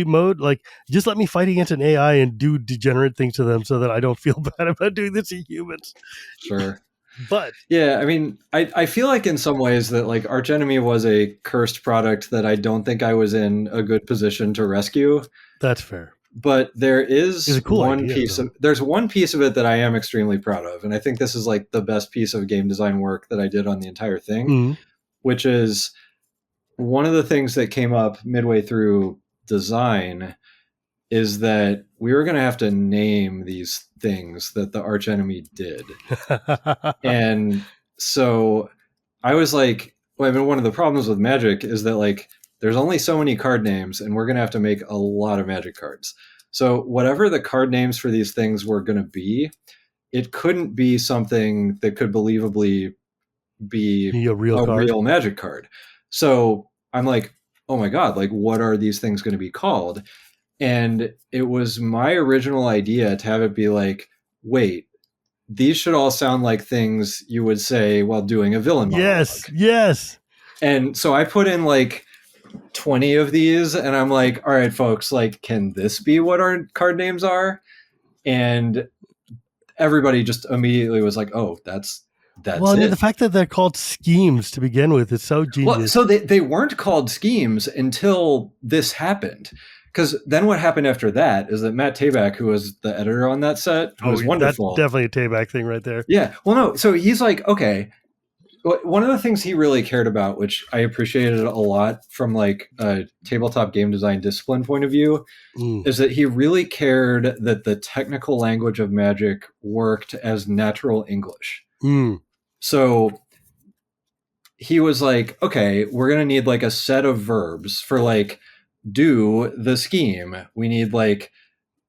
mode. Like, just let me fight against an AI and do degenerate things to them so that I don't feel bad about doing this to humans. Sure. But yeah, I mean, I feel like in some ways that like Archenemy was a cursed product that I don't think I was in a good position to rescue. That's fair. But there is one piece of it that I am extremely proud of. And I think this is like the best piece of game design work that I did on the entire thing, which is one of the things that came up midway through design is that we were going to have to name these things that the archenemy did. And so I was like, well, I mean, one of the problems with Magic is that like there's only so many card names and we're going to have to make a lot of Magic cards. So whatever the card names for these things were going to be, it couldn't be something that could believably be a real Magic card. So I'm like, oh my God, like what are these things going to be called? And it was my original idea to have it be like, wait, these should all sound like things you would say while doing a villain monologue. Yes. And so I put in like 20 of these, and I'm like, all right, folks, like, can this be what our card names are? And everybody just immediately was like, oh, that's well, I mean, the fact that they're called schemes to begin with is so genius. Well, so they weren't called schemes until this happened. Because then what happened after that is that Matt Tabak, who was the editor on that set, who was wonderful. That's definitely a Tabak thing right there. Yeah. Well, no. So he's like, okay. One of the things he really cared about, which I appreciated a lot from like a tabletop game design discipline point of view, is that he really cared that the technical language of Magic worked as natural English. So he was like, okay, we're going to need like a set of verbs for like do the scheme. We need like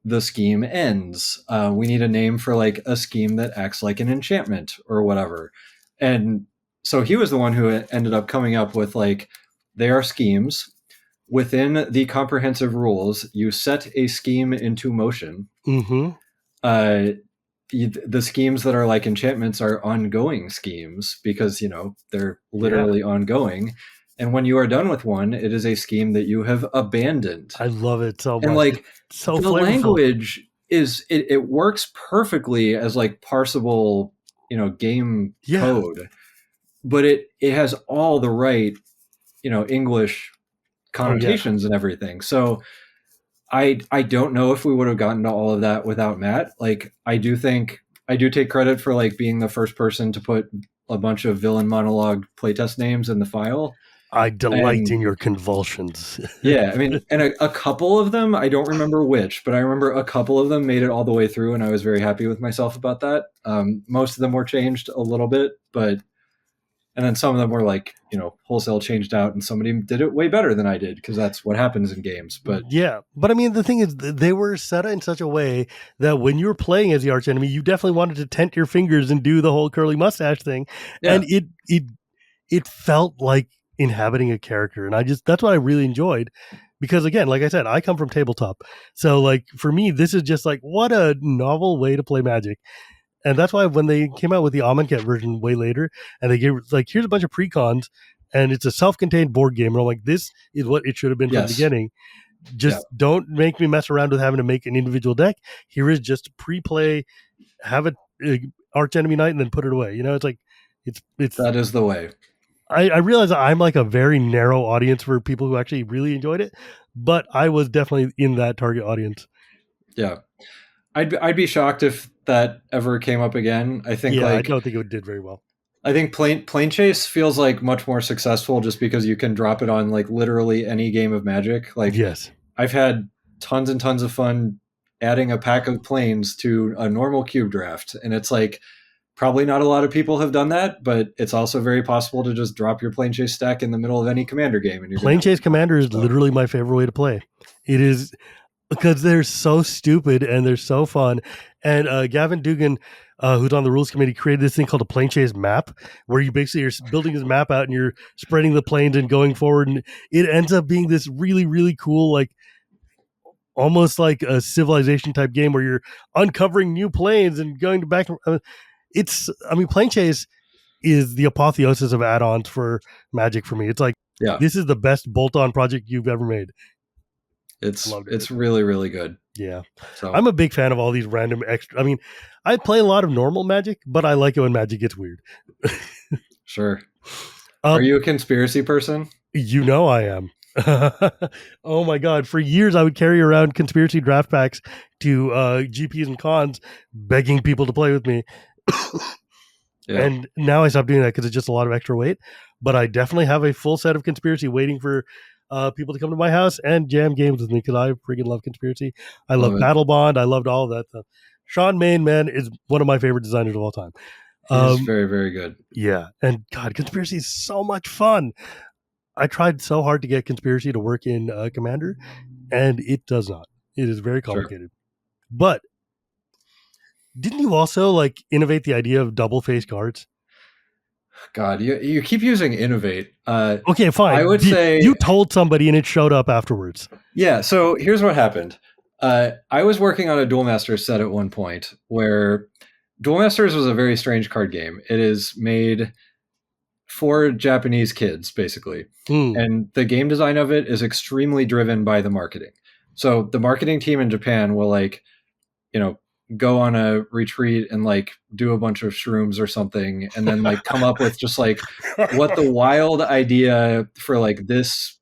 the scheme ends. We need a name for like a scheme that acts like an enchantment or whatever. And so he was the one who ended up coming up with like, they are schemes. Within the comprehensive rules, you set a scheme into motion. The schemes that are like enchantments are ongoing schemes because, you know, they're literally ongoing. And when you are done with one, it is a scheme that you have abandoned. I love it so much. And like it's so the flavorful. language is, it works perfectly as like parsable, you know, game code, but it has all the right, you know, English connotations and everything. So I don't know if we would have gotten to all of that without Matt. Like, I do take credit for like being the first person to put a bunch of villain monologue playtest names in the file. I delight in your convulsions. Yeah, I mean, and a couple of them, I don't remember which, but I remember a couple of them made it all the way through, and I was very happy with myself about that. Most of them were changed a little bit, and then some of them were like, you know, wholesale changed out, and somebody did it way better than I did, because that's what happens in games. But yeah, but I mean, the thing is, they were set in such a way that when you were playing as the Archenemy, you definitely wanted to tent your fingers and do the whole curly mustache thing, and it felt like inhabiting a character, and that's what I really enjoyed. Because again, like I said, I come from tabletop, so like for me, this is just like what a novel way to play Magic. And that's why when they came out with the Amonkhet version way later, and they gave like, here's a bunch of precons, and it's a self-contained board game, and I'm like, this is what it should have been from the beginning. Just don't make me mess around with having to make an individual deck. Here is just pre-play, have an Archenemy night, and then put it away. You know, it's like it's that is the way. I realize I'm like a very narrow audience for people who actually really enjoyed it, but I was definitely in that target audience. Yeah. I'd be shocked if that ever came up again. I think I don't think it did very well. I think Plane Chase feels like much more successful just because you can drop it on like literally any game of Magic. Like, yes, I've had tons and tons of fun adding a pack of planes to a normal cube draft, and it's like probably not a lot of people have done that, but it's also very possible to just drop your Plane Chase stack in the middle of any Commander game. And Plane Chase Commander is literally my favorite way to play. It is. Because they're so stupid and they're so fun. And Gavin Dugan, who's on the rules committee, created this thing called a plane chase map, where you basically are building this map out and you're spreading the planes and going forward. And it ends up being this really, really cool, like almost like a Civilization type game where you're uncovering new planes and going back. Plane chase is the apotheosis of add-ons for Magic for me. It's like, this is the best bolt-on project you've ever made. It's really, really good. Yeah. So I'm a big fan of all these random extra. I mean, I play a lot of normal Magic, but I like it when Magic gets weird. Sure. Are you a conspiracy person? You know I am. Oh my God. For years, I would carry around conspiracy draft packs to GPs and cons, begging people to play with me. And now I stopped doing that because it's just a lot of extra weight. But I definitely have a full set of conspiracy waiting for people to come to my house and jam games with me, because I freaking love conspiracy. I love Battle Bond. I loved all of that stuff. Sean Main, man, is one of my favorite designers of all time. He's very, very good. Yeah. And God, conspiracy is so much fun. I tried so hard to get conspiracy to work in Commander, and it does not. It is very complicated. Sure. But didn't you also like innovate the idea of double face cards? God, you keep using innovate. Okay, fine. I would say you told somebody and it showed up afterwards. Yeah. So here's what happened. I was working on a Duel Master set at one point where Duel Masters was a very strange card game. It is made for Japanese kids, basically. And the game design of it is extremely driven by the marketing. So the marketing team in Japan will like, go on a retreat and like do a bunch of shrooms or something, and then like come up with just like what the wild idea for like this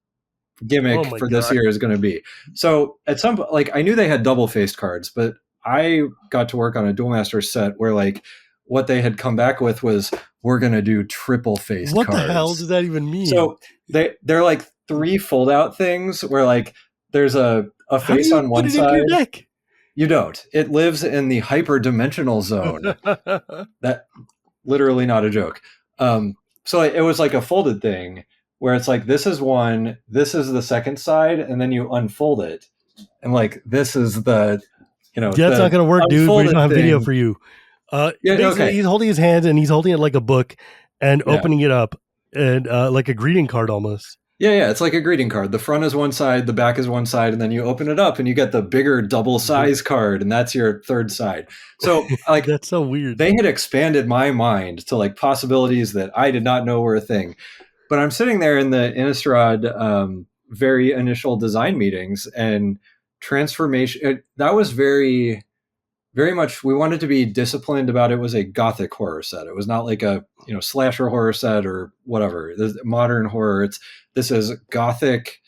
gimmick for this year is going to be. So at some like I knew they had double faced cards, but I got to work on a Duel Master set where like what they had come back with was we're going to do triple faced cards. What the hell does that even mean? So they're like 3 fold out things where like there's a face on one side. Your deck? You don't. It lives in the hyperdimensional zone. That literally not a joke. So it was like a folded thing where it's like this is one, this is the second side, and then you unfold it, and like this is the that's not going to work, dude. We don't have video for you. He's holding his hands and he's holding it like a book and opening it up and like a greeting card almost. Yeah, it's like a greeting card. The front is one side, the back is one side, and then you open it up and you get the bigger double size card, and that's your third side. So like that's so weird. They had expanded my mind to like possibilities that I did not know were a thing. But I'm sitting there in the Innistrad very initial design meetings, and transformation, that was very, very much, we wanted to be disciplined about it. Was a gothic horror set. It was not like a slasher horror set or whatever. There's modern horror. This is gothic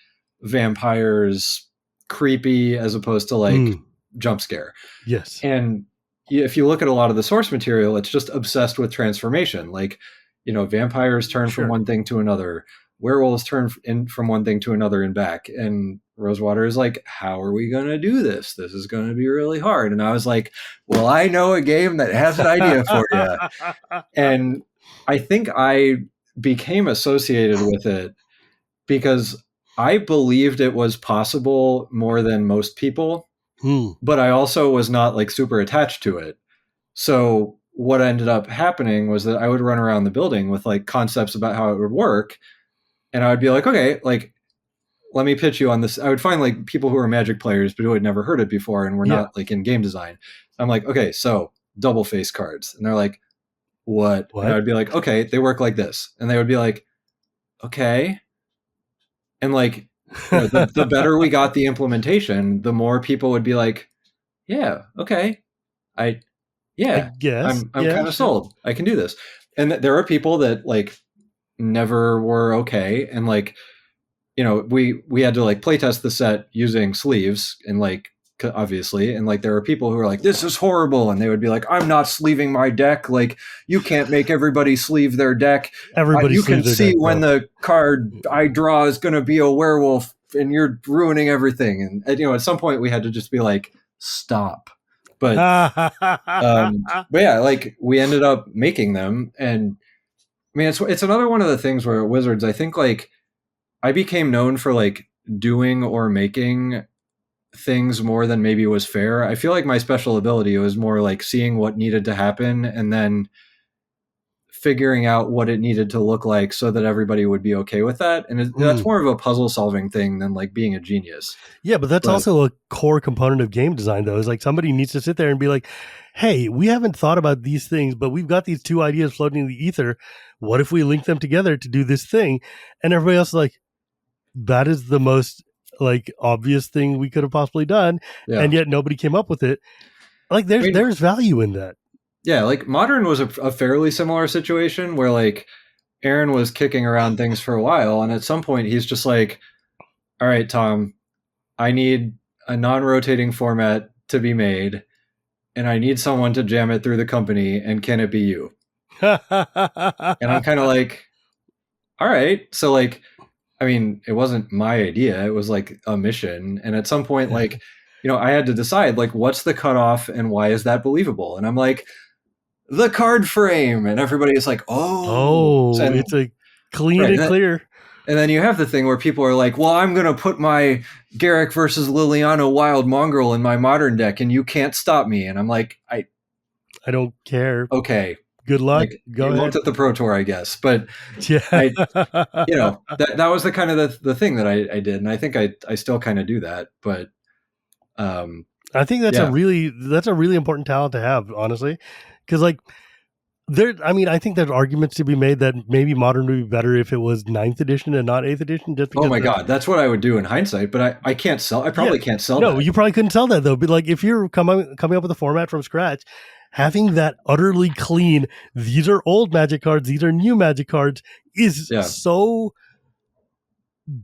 vampires, creepy as opposed to like jump scare. Yes. And if you look at a lot of the source material, it's just obsessed with transformation. Like, vampires turn from one thing to another. Werewolves turn from one thing to another and back. And Rosewater is like, how are we going to do this? This is going to be really hard. And I was like, well, I know a game that has an idea for you. And I think I became associated with it because I believed it was possible more than most people, but I also was not like super attached to it. So what ended up happening was that I would run around the building with like concepts about how it would work. And I would be like, okay, like, let me pitch you on this. I would find like people who are Magic players, but who had never heard it before and were not like in game design. I'm like, okay, so double face cards. And they're like, what? And I would be like, okay, they work like this. And they would be like, okay. And like, the better we got the implementation, the more people would be like, yeah, okay. I guess I'm kind of sold. I can do this. And there are people that like never were okay. And like, we had to like play test the set using sleeves and like, obviously. And like, there were people who were like, this is horrible. And they would be like, I'm not sleeving my deck. Like, you can't make everybody sleeve their deck. You can see when the card I draw is going to be a werewolf and you're ruining everything. And at some point we had to just be like, stop. But yeah, like we ended up making them. And I mean, it's another one of the things where at Wizards, I think like I became known for like doing or making things more than maybe was fair. I feel like my special ability was more like seeing what needed to happen and then figuring out what it needed to look like so that everybody would be okay with that. And that's more of a puzzle solving thing than like being a genius. Yeah, but that's also a core component of game design though. Is like somebody needs to sit there and be like, hey, we haven't thought about these things, but we've got these two ideas floating in the ether. What if we link them together to do this thing? And everybody else is like, that is the most like obvious thing we could have possibly done. Yeah. And yet nobody came up with it. Like there's value in that. Yeah, like Modern was a fairly similar situation where like Aaron was kicking around things for a while. And at some point he's just like, all right, Tom, I need a non-rotating format to be made. And I need someone to jam it through the company. And can it be you? And I'm kind of like, all right. So like, I mean, it wasn't my idea. It was like a mission. And at some point, like, I had to decide like, what's the cutoff and why is that believable? And I'm like, the card frame. And everybody is like, and, it's a clean and clear. And then you have the thing where people are like, well, I'm going to put my Garrick versus Liliana Wild Mongrel in my Modern deck and you can't stop me. And I'm like, I don't care. Okay. Good luck. Like, Go ahead. Looked at the Pro Tour, I guess. But yeah, that was the kind of the thing that I did. And I think I still kind of do that. But I think that's a really important talent to have, honestly. because like I think there's arguments to be made that maybe Modern would be better if it was 9th edition and not 8th edition. Just because oh my God, that's what I would do in hindsight, but I can't sell. I probably can't sell no, that. you probably couldn't sell that though. But like if you're coming up with a format from scratch, having that utterly clean, these are old Magic cards, these are new Magic cards, is so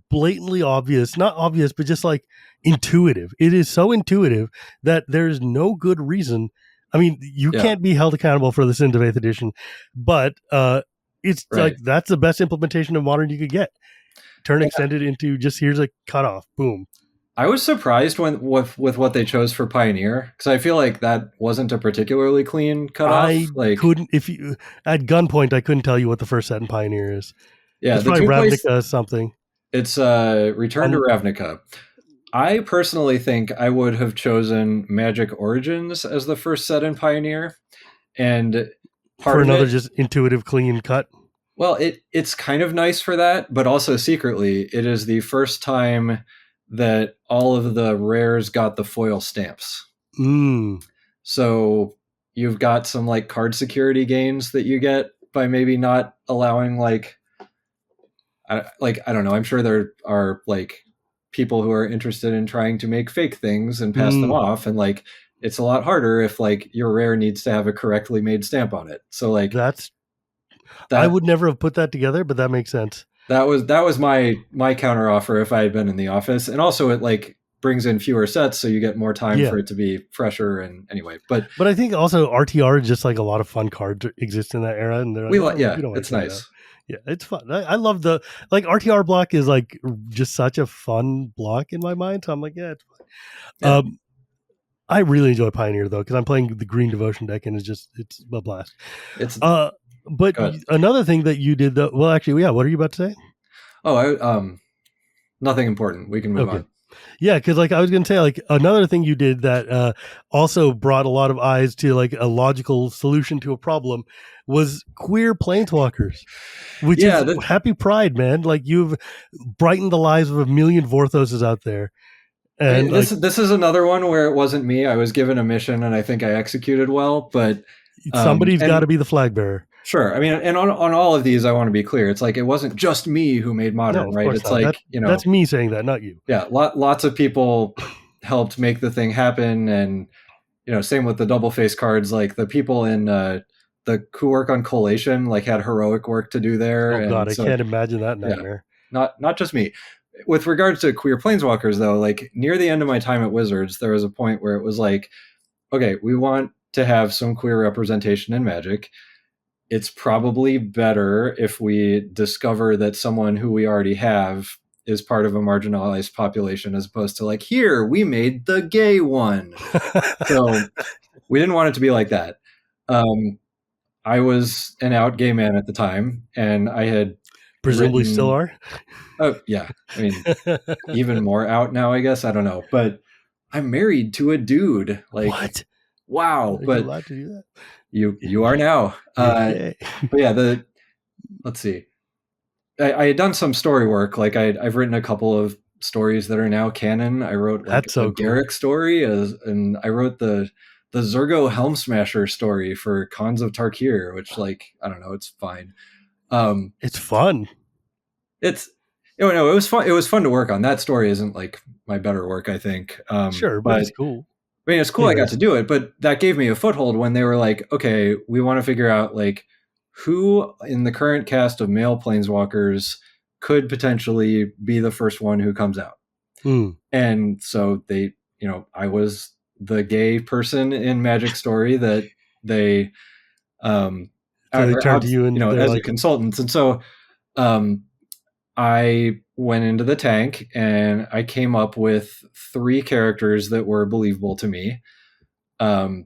blatantly obvious. Not obvious, but just like intuitive. It is so intuitive that there's no good reason. I mean, you can't be held accountable for the sins of 8th edition, but it's like that's the best implementation of Modern you could get. Turn extended into just here's a cutoff. Boom. I was surprised with what they chose for Pioneer, because I feel like that wasn't a particularly clean cutoff. I couldn't, if you at gunpoint, I couldn't tell you what the first set in Pioneer is. Yeah, it's probably Ravnica something. It's Return to Ravnica. I personally think I would have chosen Magic Origins as the first set in Pioneer, and for another just intuitive, clean cut. Well, it's kind of nice for that, but also secretly, it is the first time that all of the rares got the foil stamps. So you've got some like card security gains that you get by maybe not allowing I don't know. I'm sure there are like people who are interested in trying to make fake things and pass them off, and like it's a lot harder if like your rare needs to have a correctly made stamp on it. So like I would never have put that together, but that makes sense. That was my counter offer if I had been in the office, and also it like brings in fewer sets, so you get more time for it to be fresher. And anyway, but I think also RTR is just like a lot of fun cards exist in that era, and they're like, it's nice. Yeah, it's fun. I love the RTR block is like just such a fun block in my mind. So I'm like, it's fun. Yeah. I really enjoy Pioneer though, because I'm playing the Green Devotion deck, and it's a blast. But another thing that you did, though, well, actually, what are you about to say? Oh, nothing important. We can move on. Yeah, because like I was going to say, like another thing you did that also brought a lot of eyes to like a logical solution to a problem was queer planeswalkers, which is happy pride, man. Like you've brightened the lives of a million Vorthoses out there. And this is another one where it wasn't me. I was given a mission, and I think I executed well, but somebody's got to be the flag bearer. Sure. I mean, and on all of these, I want to be clear. It's like, it wasn't just me who made Modern, right? It's like, that's me saying that, not you. Yeah. Lots of people helped make the thing happen. And, same with the double face cards, like the people in who work on Collation, like had heroic work to do there. Oh God, I can't imagine that nightmare. Yeah, not just me. With regards to queer planeswalkers though, like near the end of my time at Wizards, there was a point where it was like, okay, we want to have some queer representation in Magic. It's probably better if we discover that someone who we already have is part of a marginalized population, as opposed to like, here, we made the gay one. So we didn't want it to be like that. I was an out gay man at the time, and I had presumably still are. Oh yeah. I mean, even more out now, I guess. I don't know, but I'm married to a dude. Like, what? Wow. Are but you allowed to do that? You are now. But yeah, let's see. I had done some story work. Like I've written a couple of stories that are now canon. I wrote like Garrick story, and I wrote the Zergo Helm Smasher story for Khans of Tarkir, which like, I don't know, it's fine. It's fun. It was fun. It was fun to work on. That story isn't like my better work, I think. Sure, but it's cool. I mean, it's cool. I got to do it, but that gave me a foothold when they were like, okay, we want to figure out like who in the current cast of male planeswalkers could potentially be the first one who comes out. And so they, I was the gay person in Magic Story that they, they turned to you and as a consultant. And so, I went into the tank and I came up with 3 characters that were believable to me. I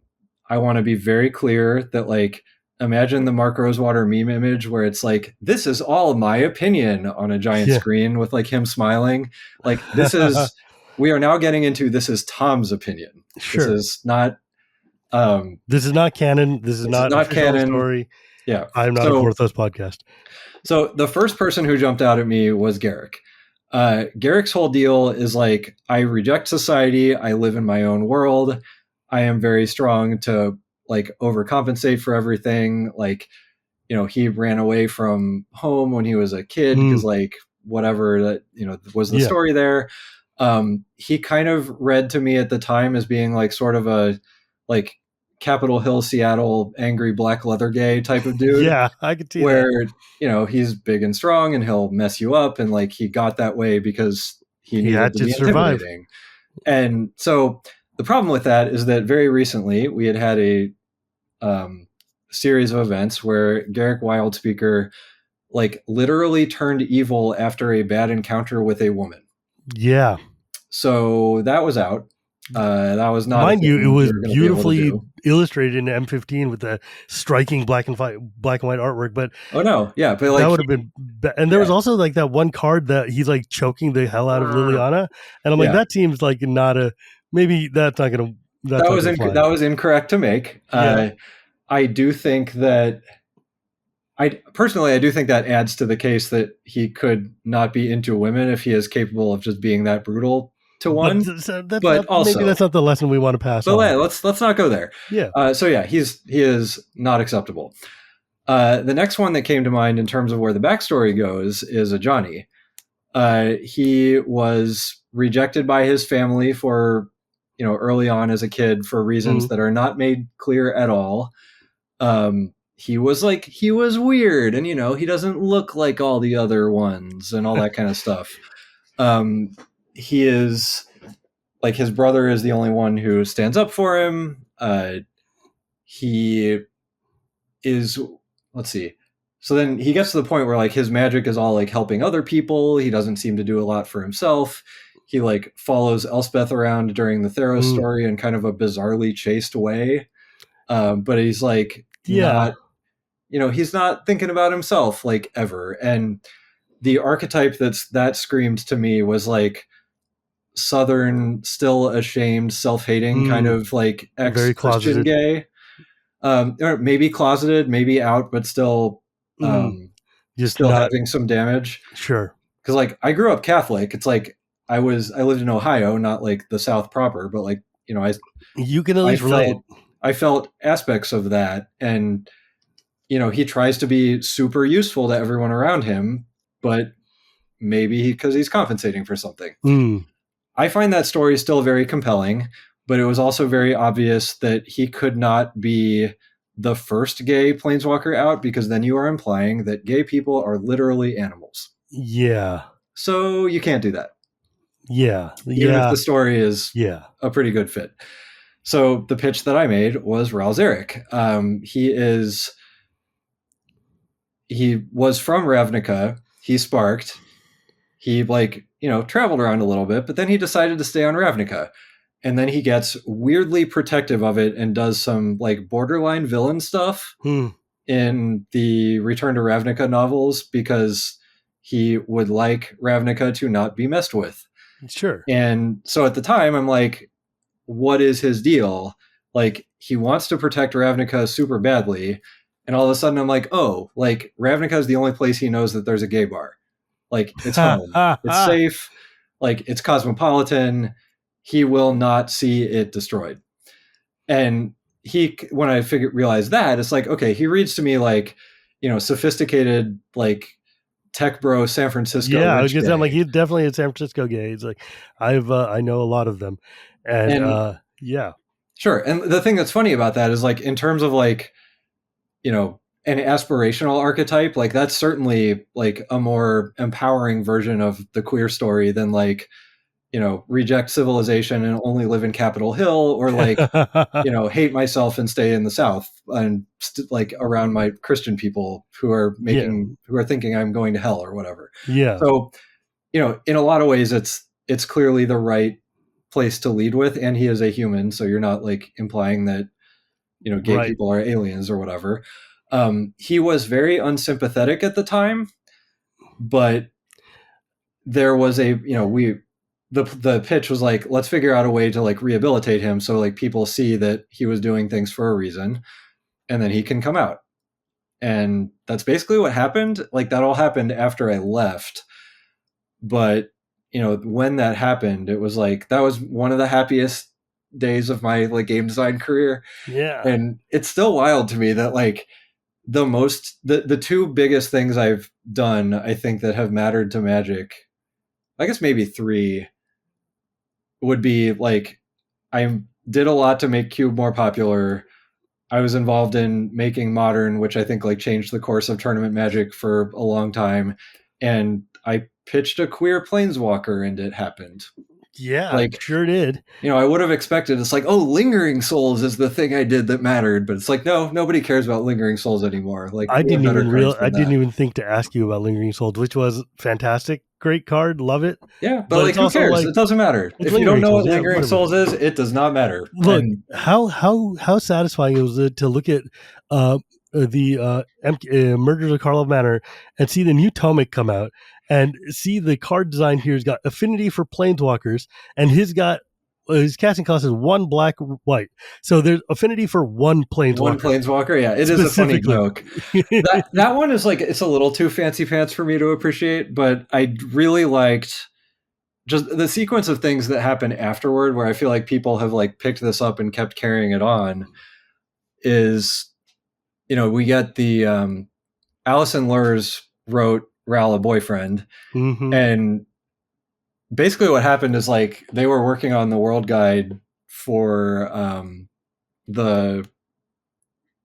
want to be very clear that like, imagine the Mark Rosewater meme image where it's like, this is all my opinion on a giant screen with like him smiling. Like we are now getting into, this is Tom's opinion. Sure. This is not canon. This is not canon story. Yeah. I'm not a Porthos podcast. So the first person who jumped out at me was Garrick. Garrick's whole deal is like, I reject society. I live in my own world. I am very strong to like overcompensate for everything. Like, he ran away from home when he was a kid because like whatever that, was the story there. He kind of read to me at the time as being like sort of a like Capitol Hill, Seattle, angry black leather gay type of dude. Yeah, I could see where, that. He's big and strong and he'll mess you up. And like, he got that way because he needed had to to be survive. intimidating. And so the problem with that is that very recently we had a series of events where Garrick Wildspeaker like literally turned evil after a bad encounter with a woman. Yeah. So that was out. That was not. Mind you, it was beautifully illustrated in M15 with the striking black and white artwork. But oh no, yeah, but like that would have been. And there was also like that one card that he's like choking the hell out of Liliana, and I'm like, that seems like not a. Maybe that's not going to. That was incorrect to make. Yeah. I do think that. I do think that adds to the case that he could not be into women if he is capable of just being that brutal to one. But also, maybe that's not the lesson we want to pass on. But let's not go there. Yeah. So yeah, he is not acceptable. The next one that came to mind in terms of where the backstory goes is a Johnny. He was rejected by his family for, early on as a kid for reasons that are not made clear at all. He was weird and, he doesn't look like all the other ones and all that kind of stuff. He is like, his brother is the only one who stands up for him. He is, let's see. So then he gets to the point where like his magic is all like helping other people. He doesn't seem to do a lot for himself. He like follows Elspeth around during the Theros story in kind of a bizarrely chaste way. But he's like, not, he's not thinking about himself like ever. And the archetype that screamed to me was like Southern, still ashamed, self-hating kind of like ex-Christian gay. Or maybe closeted, maybe out, but still still having some damage. Sure. Because like I grew up Catholic. It's like I lived in Ohio, not like the South proper, but like, you can at least relate. I felt aspects of that. And, he tries to be super useful to everyone around him, but maybe because he's compensating for something. I find that story still very compelling, but it was also very obvious that he could not be the first gay planeswalker out, because then you are implying that gay people are literally animals. Yeah. So you can't do that. Yeah. Even if the story is a pretty good fit. So the pitch that I made was Ral Zarek. He was from Ravnica. He sparked. He traveled around a little bit, but then he decided to stay on Ravnica. And then he gets weirdly protective of it and does some like borderline villain stuff in the Return to Ravnica novels because he would like Ravnica to not be messed with. Sure. And so at the time, I'm like, what is his deal? Like, he wants to protect Ravnica super badly. And all of a sudden I'm like, oh, like Ravnica is the only place he knows that there's a gay bar. Like, it's home. It's safe. Like, it's cosmopolitan. He will not see it destroyed. And when I realized that, it's like, okay, he reads to me like, sophisticated, like tech bro San Francisco. Yeah, I was gonna say, I'm like, he's definitely a San Francisco gay. He's like, I know a lot of them. And yeah. Sure. And the thing that's funny about that is like, in terms of like, an aspirational archetype, like that's certainly like a more empowering version of the queer story than like, reject civilization and only live in Capitol Hill, or like, hate myself and stay in the South and like around my Christian people who are who are thinking I'm going to hell or whatever. Yeah. So, in a lot of ways, it's clearly the right place to lead with, and he is a human, so you're not like implying that gay people are aliens or whatever. He was very unsympathetic at the time, but there was the pitch was like, let's figure out a way to like rehabilitate him so like people see that he was doing things for a reason, and then he can come out. And that's basically what happened. Like, that all happened after I left. But when that happened, it was like, that was one of the happiest days of my like game design career. Yeah. And it's still wild to me that like the two biggest things I've done, I think, that have mattered to Magic, I guess maybe three, would be like I did a lot to make Cube more popular. I was involved in making Modern, which I think like changed the course of tournament Magic for a long time. And I pitched a queer planeswalker and it happened. Yeah, like sure did. You know, I would have expected it's like, oh, Lingering Souls is the thing I did that mattered, but it's like, no, nobody cares about Lingering Souls anymore. Like I didn't even think to ask you about Lingering Souls, which was fantastic. Great card, love it. Yeah, but like, who cares? It doesn't matter. If you don't know what Lingering Souls is, it does not matter. Look, how satisfying it was to look at the Murders of Karlov Manor and see the new Tomic come out and see the card design here has got affinity for planeswalkers, and his casting cost is 1 black white. So there's affinity for one planeswalker. One planeswalker, yeah. It is a funny joke. that one is like, it's a little too fancy pants for me to appreciate, but I really liked just the sequence of things that happen afterward, where I feel like people have like picked this up and kept carrying it on. Is, you know, we get the Alison Lurs wrote Ral a boyfriend, and basically what happened is like they were working on the world guide for the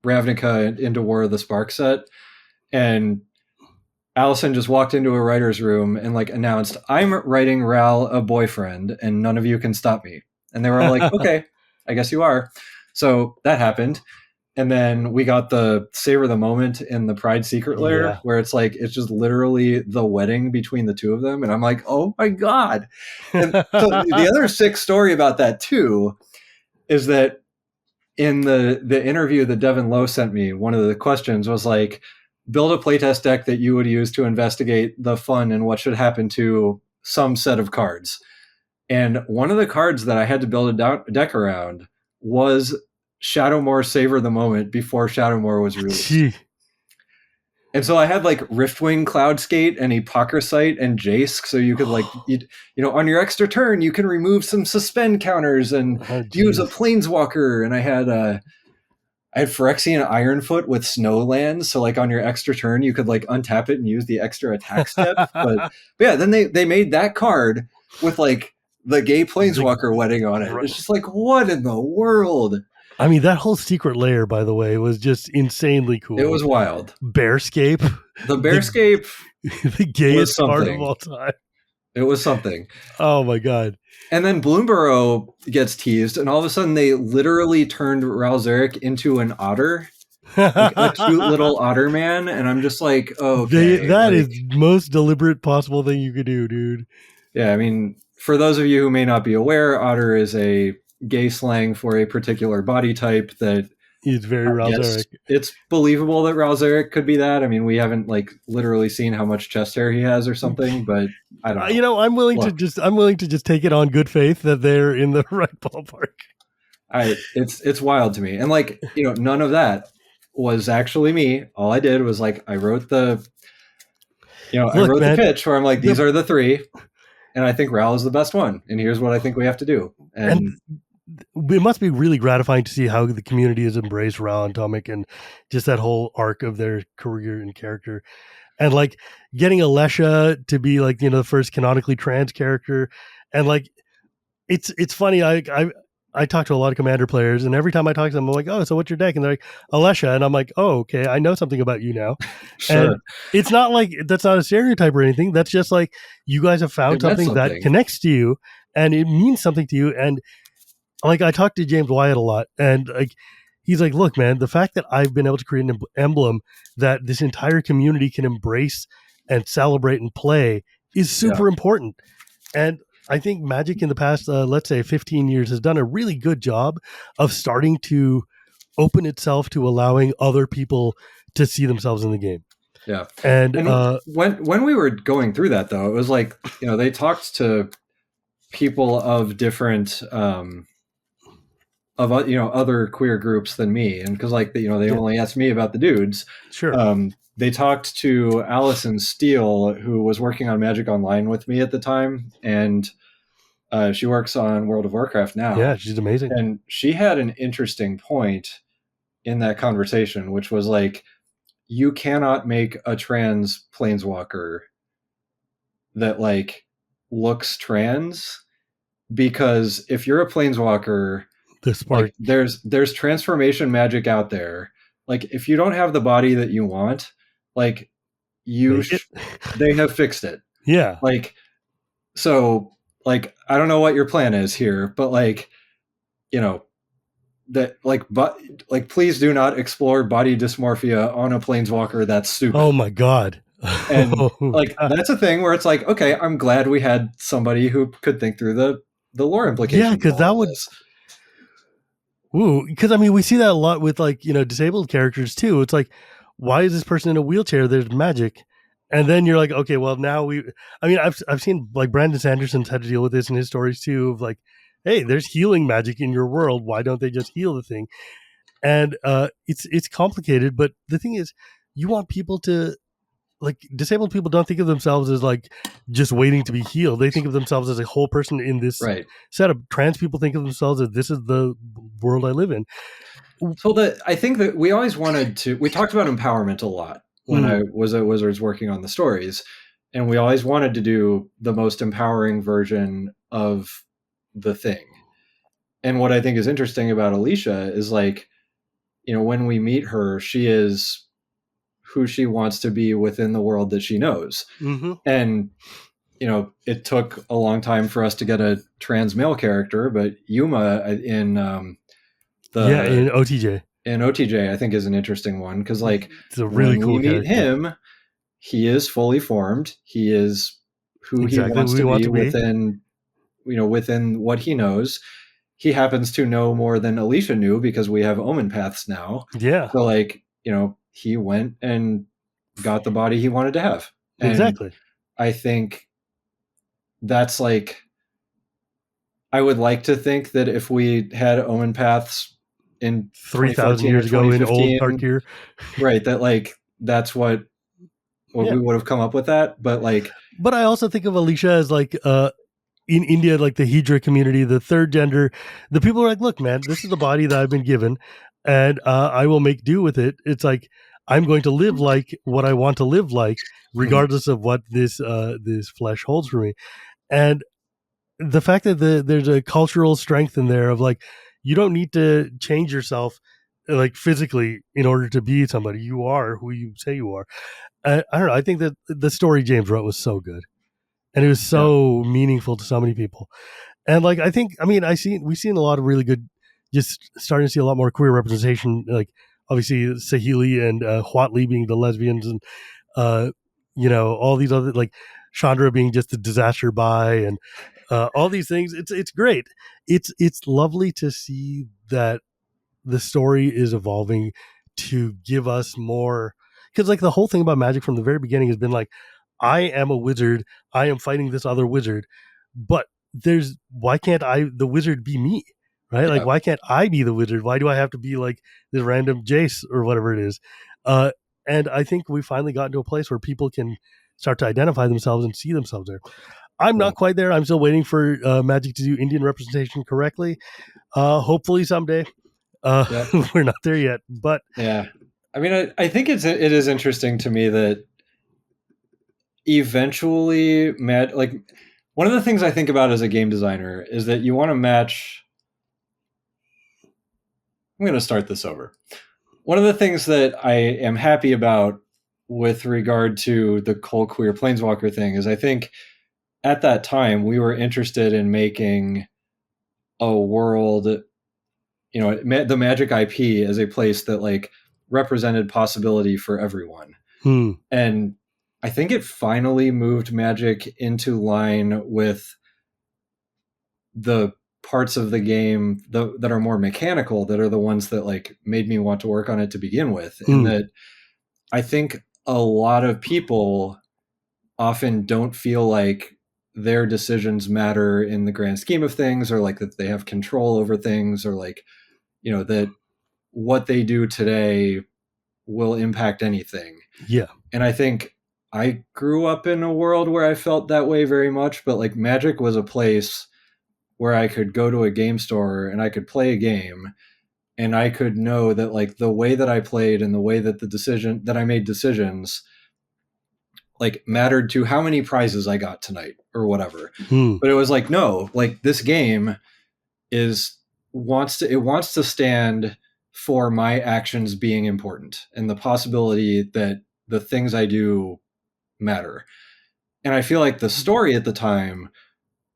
Ravnica Into War of the Spark set, and Allison just walked into a writer's room and like announced, I'm writing Ral a boyfriend and none of you can stop me. And they were all like, okay, I guess you are. So that happened. And then we got the Savor the Moment in the Pride Secret Lair, where it's like, it's just literally the wedding between the two of them. And I'm like, oh my God. And so the other sick story about that too is that in the interview that Devin Lowe sent me, one of the questions was like, build a playtest deck that you would use to investigate the fun and what should happen to some set of cards. And one of the cards that I had to build a deck around was Shadowmoor Savor the Moment before Shadowmoor was released. And so I had like Riftwing Cloudskate and Hypocrisite and Jace, so you could like, you know, on your extra turn, you can remove some suspend counters and use a Planeswalker. And I had Phyrexian Ironfoot with Snowlands, so like on your extra turn, you could like untap it and use the extra attack step. But yeah, then they made that card with like the gay Planeswalker wedding on it. It's just like, what in the world? I mean, that whole secret layer, by the way, was just insanely cool. It was wild. Bearscape. The Bearscape. The gayest card of all time. It was something. Oh my God. And then Bloomburrow gets teased, and all of a sudden they literally turned Ral Zarek into an otter. Like a cute little otter man. And I'm just like, oh, okay. That is the most deliberate possible thing you could do, dude. Yeah, I mean, for those of you who may not be aware, otter is a gay slang for a particular body type that is very Ral Zarek. It's believable that Ral Zarek could be that. I mean, we haven't like literally seen how much chest hair he has or something, but I don't know. You know, I'm willing to just take it on good faith that they're in the right ballpark. It's wild to me. And like, you know, none of that was actually me. All I did was like, I wrote the pitch where I'm like, these are the three. And I think Ral is the best one. And here's what I think we have to do. And it must be really gratifying to see how the community has embraced Ral and Tomic and just that whole arc of their career and character. And like getting Alesha to be like, you know, the first canonically trans character. And like, it's funny. I talk to a lot of Commander players, and every time I talk to them, I'm like, oh, so what's your deck? And they're like, Alesha. And I'm like, oh, okay, I know something about you now. Sure. And it's not like, that's not a stereotype or anything. That's just like, you guys have found something that connects to you and it means something to you. And like, I talked to James Wyatt a lot, and like, he's like, look, man, the fact that I've been able to create an emblem that this entire community can embrace and celebrate and play is super important. And I think Magic in the past, let's say 15 years, has done a really good job of starting to open itself to allowing other people to see themselves in the game. Yeah. And when we were going through that, though, it was like, you know, they talked to people of different, other queer groups than me. And because like, you know, they only asked me about the dudes. Sure. They talked to Allison Steele, who was working on Magic Online with me at the time. And She works on World of Warcraft now. Yeah, she's amazing. And she had an interesting point in that conversation, which was like, you cannot make a trans planeswalker that like looks trans, because if you're a planeswalker, the spark, like there's transformation magic out there. Like if you don't have the body that you want, like they have fixed it. Yeah. Like, so like, I don't know what your plan is here, but like, that but like, please do not explore body dysmorphia on a planeswalker. That's stupid. Oh my God. And like, that's a thing where it's like, okay, I'm glad we had somebody who could think through the lore implications. Yeah, because that would. Ooh, because I mean, we see that a lot with like, disabled characters too. It's like, why is this person in a wheelchair? There's magic. And then you're like, okay, well now I've seen like Brandon Sanderson's had to deal with this in his stories too, of like, hey, there's healing magic in your world. Why don't they just heal the thing? And it's complicated, but the thing is, you want people to, like, disabled people don't think of themselves as like just waiting to be healed. They think of themselves as a whole person in this setup. Trans people think of themselves as, this is the world I live in. So I think that we always wanted to, we talked about empowerment a lot when I was at Wizards working on the stories, and we always wanted to do the most empowering version of the thing. And what I think is interesting about Alicia is like, when we meet her, she is who she wants to be within the world that she knows. Mm-hmm. And, it took a long time for us to get a trans male character, but Yuma in OTJ. In OTJ, I think, is an interesting one, because like, it's a really cool when we meet him, he is fully formed. He is who he wants to be within, within what he knows. He happens to know more than Alicia knew, because we have omen paths now. Yeah. So like, he went and got the body he wanted to have. And exactly. I think that's like, I would like to think that if we had omen paths in 3,000 years ago in old Tarkir, right, that like, that's what we would have come up with that. But like, but I also think of Alicia as like, in India, like the Hijra community, the third gender, the people are like, look, man, this is the body that I've been given, and I will make do with it. It's like, I'm going to live like what I want to live like, regardless of what this flesh holds for me. And the fact that there's a cultural strength in there of like, you don't need to change yourself like physically in order to be somebody. You are who you say you are. I don't know. I think that the story James wrote was so good, and it was so meaningful to so many people. And like, we've seen a lot of really good, just starting to see a lot more queer representation. Like obviously Sahili and Huatli being the lesbians, and all these other, like Chandra being just a disaster by, and all these things. It's great. It's lovely to see that the story is evolving to give us more, because like the whole thing about Magic from the very beginning has been like, I am a wizard, I am fighting this other wizard, but why can't the wizard be me, right? Like, why can't I be the wizard? Why do I have to be like this random Jace or whatever it is? And I think we finally got to a place where people can start to identify themselves and see themselves there. I'm not quite there. I'm still waiting for Magic to do Indian representation correctly. Hopefully someday. We're not there yet, but I mean, I think it is interesting to me that eventually, like, one of the things I think about as a game designer is that you want to match. I'm going to start this over. One of the things that I am happy about with regard to the whole queer planeswalker thing is, I think at that time we were interested in making a world, the Magic IP as a place that like represented possibility for everyone. And I think it finally moved Magic into line with the parts of the game that are more mechanical, that are the ones that like made me want to work on it to begin with. And that I think a lot of people often don't feel like their decisions matter in the grand scheme of things, or like that they have control over things, or like, that what they do today will impact anything. Yeah. And I think I grew up in a world where I felt that way very much, but like Magic was a place where I could go to a game store and I could play a game, and I could know that like the way that I played and the way that I made decisions like mattered to how many prizes I got tonight or whatever. But it was like, no, like this game wants to stand for my actions being important and the possibility that the things I do matter. And I feel like the story at the time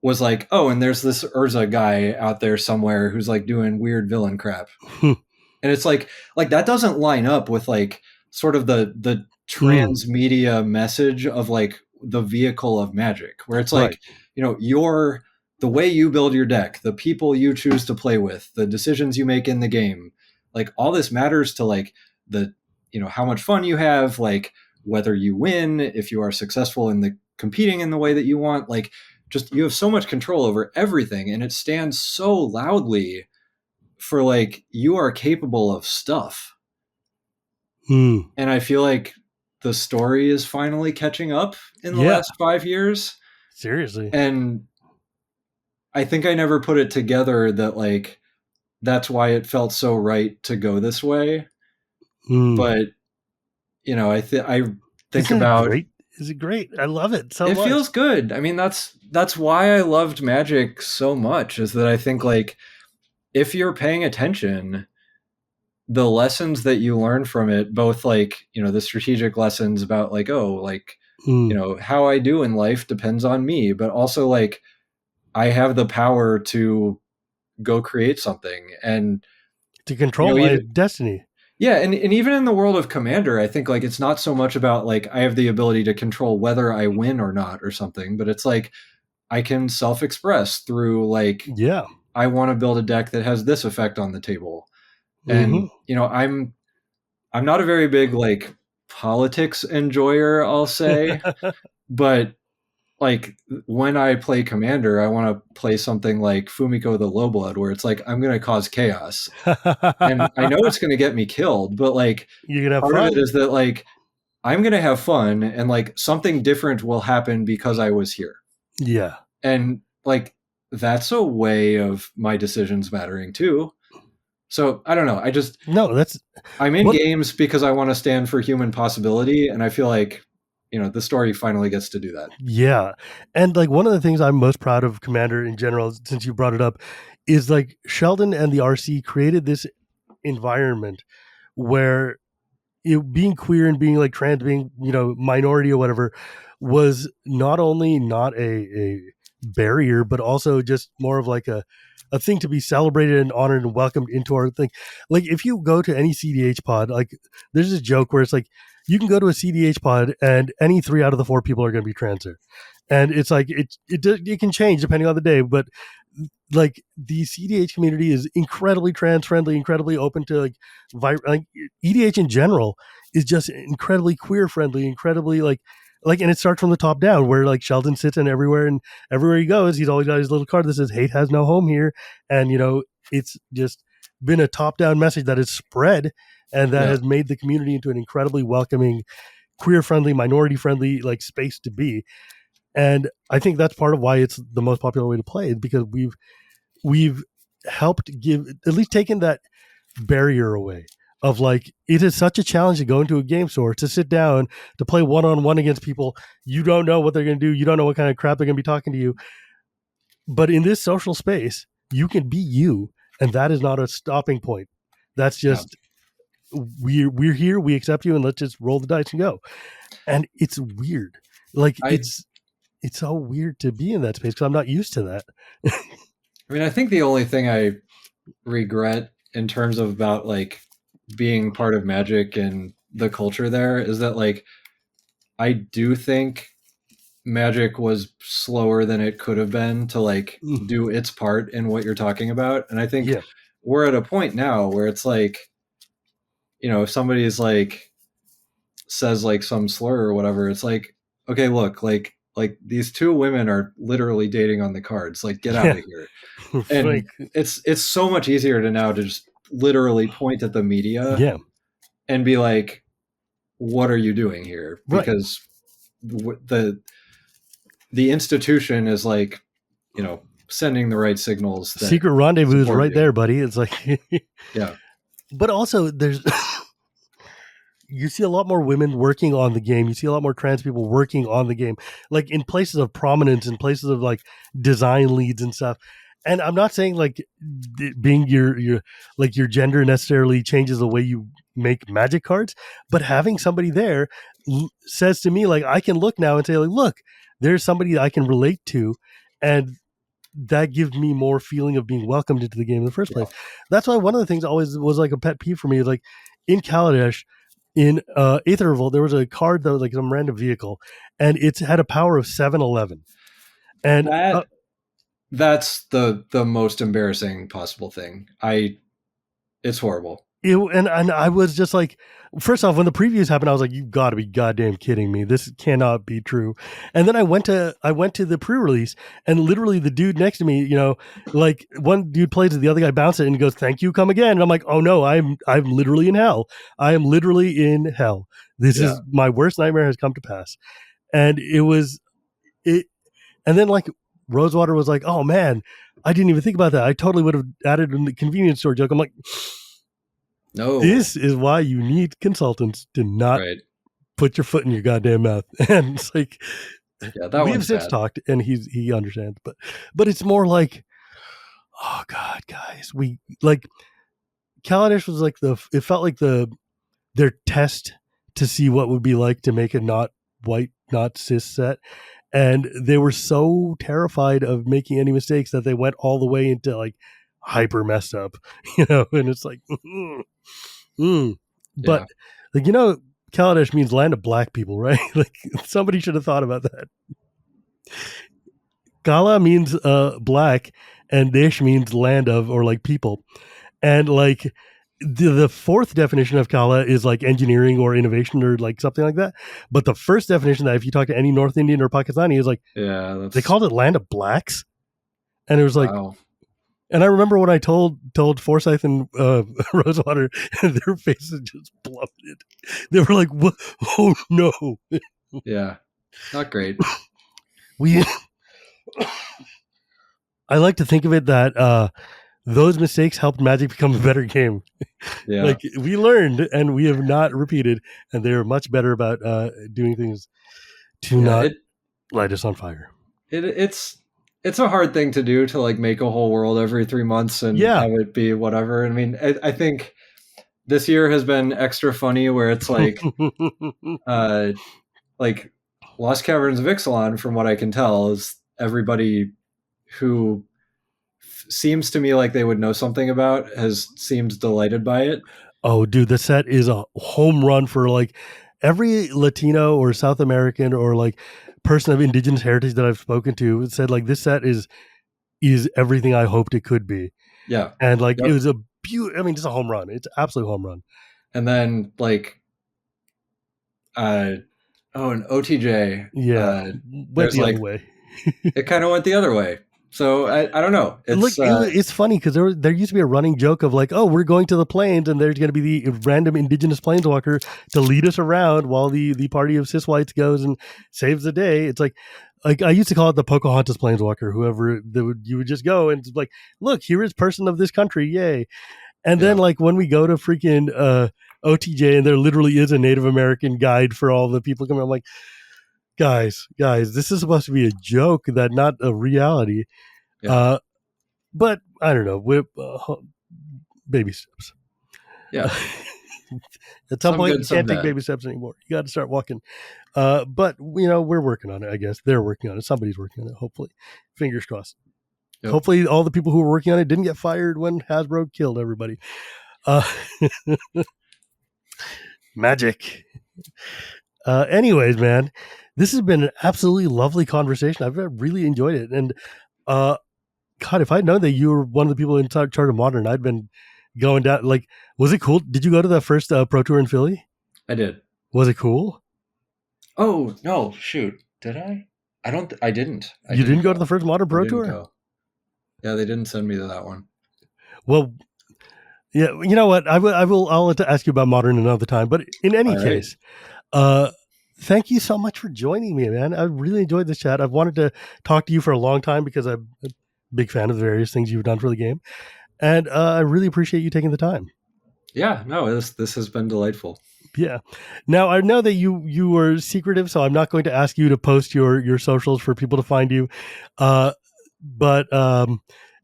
was like, oh, and there's this Urza guy out there somewhere who's like doing weird villain crap. And it's like that doesn't line up with like sort of the transmedia message of like the vehicle of Magic, where it's like, you know, the way you build your deck, the people you choose to play with, the decisions you make in the game, like all this matters to like the, you know, how much fun you have, like whether you win, if you are successful in the competing in the way that you want, like just you have so much control over everything, and it stands so loudly for like you are capable of stuff. And I feel like the story is finally catching up in the last 5 years. Seriously. And I think I never put it together that like that's why it felt so right to go this way. But you know, I think about it. Is it great? I love it so much. It feels good. I mean, that's why I loved Magic so much, is that I think like if you're paying attention, the lessons that you learn from it, both like, you know, the strategic lessons about like, oh, like, you know, how I do in life depends on me, but also like I have the power to go create something and to control my destiny. Yeah, and even in the world of Commander, I think like it's not so much about like I have the ability to control whether I win or not or something, but it's like I can self-express through like, I want to build a deck that has this effect on the table. And you know, I'm not a very big like politics enjoyer, I'll say, but like when I play Commander, I want to play something like Fumiko the Lowblood, where it's like I'm going to cause chaos, and I know it's going to get me killed, but like part of it is that like I'm going to have fun, and like something different will happen because I was here. Yeah, and like that's a way of my decisions mattering too. So I don't know. I'm in games because I want to stand for human possibility, and I feel like, you know, the story finally gets to do that. Yeah. And like one of the things I'm most proud of Commander in general, since you brought it up, is like Sheldon and the RC created this environment where being queer and being like trans, being, you know, minority or whatever, was not only not a barrier, but also just more of like a thing to be celebrated and honored and welcomed into our thing. Like if you go to any CDH pod, like there's this joke where it's like you can go to a CDH pod and any 3 out of the 4 people are going to be trans there. And it's like it can change depending on the day, but like the CDH community is incredibly trans friendly, incredibly open to like EDH in general is just incredibly queer friendly, incredibly like, and it starts from the top down where like Sheldon sits in everywhere, and everywhere he goes, he's always got his little card that says hate has no home here. And, you know, it's just been a top down message that is spread and that has made the community into an incredibly welcoming, queer friendly, minority friendly, like space to be. And I think that's part of why it's the most popular way to play it, because we've helped give, at least taken that barrier away of like, it is such a challenge to go into a game store, to sit down, to play one-on-one against people. You don't know what they're going to do. You don't know what kind of crap they're going to be talking to you. But in this social space, you can be you. And that is not a stopping point. That's just, we're here, we accept you, and let's just roll the dice and go. And it's weird. Like it's so weird to be in that space because I'm not used to that. I mean, I think the only thing I regret in terms of about like being part of Magic and the culture there is that like I do think Magic was slower than it could have been to like do its part in what you're talking about. And I think we're at a point now where it's like, you know, if somebody's like says like some slur or whatever, it's like, okay, look, like these 2 women are literally dating on the cards, like get out of here. And Like, it's so much easier to now to just literally point at the media and be like, what are you doing here? Because the institution is like, you know, sending the right signals. Secret rendezvous is right there, buddy. It's like, yeah. But also, there's you see a lot more women working on the game. You see a lot more trans people working on the game, like in places of prominence, in places of like design leads and stuff. And I'm not saying like being your like your gender necessarily changes the way you make Magic cards, but having somebody there says to me like I can look now and say like, look, there's somebody I can relate to, and that gives me more feeling of being welcomed into the game in the first place. That's why one of the things always was like a pet peeve for me is like in Kaladesh, in Aether Revolt, there was a card that was like some random vehicle, and it had a power of 711. And that's the most embarrassing possible thing. It's horrible. And I was just like, first off, when the previews happened, I was like, "You've got to be goddamn kidding me! This cannot be true." And then I went to the pre-release, and literally the dude next to me, you know, like one dude plays it, the other guy bounces it, and he goes, "Thank you, come again." And I'm like, "Oh no, I'm literally in hell. I am literally in hell. This is my worst nightmare has come to pass." And it was it, and then like Rosewater was like, "Oh man, I didn't even think about that. I totally would have added in the convenience store joke." I'm like, no, this is why you need consultants to not put your foot in your goddamn mouth. And it's like, we have since talked, and he understands, but it's more like, oh God, guys, we like Kaladesh was like it felt like their test to see what would be like to make a not white, not cis set. And they were so terrified of making any mistakes that they went all the way into like hyper messed up, you know, and it's like, but like, you know, Kaladesh means land of black people, right? Like somebody should have thought about that. Kala means black, and Desh means land of, or like people. And like the fourth definition of Kala is like engineering or innovation or like something like that. But the first definition that if you talk to any North Indian or Pakistani is like, they called it land of blacks. And it was like, and I remember when I told Forsyth and Rosewater, and their faces just plummeted. They were like, "What? Oh no!" Yeah, not great. I like to think of it that those mistakes helped Magic become a better game. Yeah, like we learned and we have not repeated, and they're much better about doing things to not light us on fire. It's a hard thing to do, to like make a whole world every 3 months and have it be whatever. I mean, I think this year has been extra funny where it's like, like Lost Caverns of Ixalan, from what I can tell, is everybody who seems to me like they would know something about has seemed delighted by it. Oh, dude, the set is a home run for like every Latino or South American or like person of indigenous heritage that I've spoken to said like this set is everything I hoped it could be. Yeah. And like it was just a home run. It's absolute home run. And then like an OTJ. Yeah. Went the other way. It kind of went the other way. So I don't know. It's funny because there used to be a running joke of like, oh, we're going to the plains and there's going to be the random indigenous planeswalker to lead us around while the party of cis whites goes and saves the day. It's like I used to call it the Pocahontas planeswalker. Whoever you would just go and it's like, look, here is person of this country, yay! And then like when we go to freaking OTJ and there literally is a Native American guide for all the people coming, I'm like, guys, this is supposed to be a joke, that not a reality. Yeah. But I don't know. Baby steps. Yeah. At some point, you can't take baby steps anymore. You got to start walking. But you know, we're working on it. I guess they're working on it. Somebody's working on it. Hopefully, fingers crossed. Yep. Hopefully, all the people who were working on it didn't get fired when Hasbro killed everybody. Magic. Anyways, man. This has been an absolutely lovely conversation. I've really enjoyed it. And God, if I'd known that you were one of the people in charge of Modern, I'd been going down. Like, was it cool? Did you go to the first Pro Tour in Philly? I did. Was it cool? Oh, no. Shoot. Did I? I didn't. You didn't go to the first Modern Pro Tour? Go. Yeah, they didn't send me to that one. Well, yeah, you know what? I'll ask you about Modern another time. But in any case, thank you so much for joining me, man. I really enjoyed this chat. I've wanted to talk to you for a long time because big fan of the various things you've done for the game. And I really appreciate you taking the time. Yeah, no, this has been delightful. Yeah. Now I know that you were secretive, so I'm not going to ask you to post your socials for people to find you. But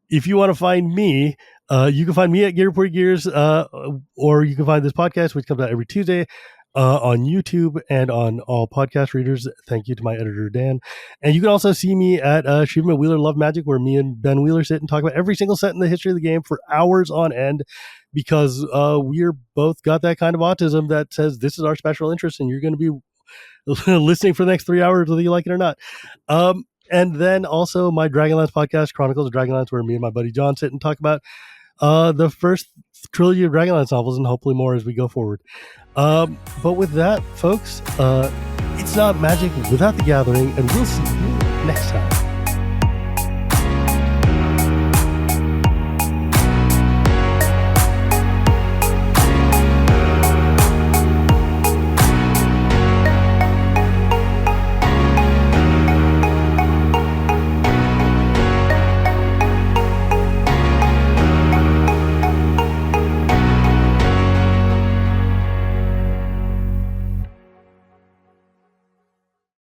if you want to find me, you can find me at Gear Report Gears, or you can find this podcast, which comes out every Tuesday, on YouTube and on all podcast readers. Thank you to my editor, Dan. And you can also see me at Shivam and Wheeler Love Magic, where me and Ben Wheeler sit and talk about every single set in the history of the game for hours on end, because we're both got that kind of autism that says this is our special interest and you're going to be listening for the next 3 hours, whether you like it or not. And then also my Dragonlance podcast, Chronicles of Dragonlance, where me and my buddy John sit and talk about the first trilogy of Dragonlance novels and hopefully more as we go forward. But with that, folks, it's not magic without the gathering, and we'll see you next time.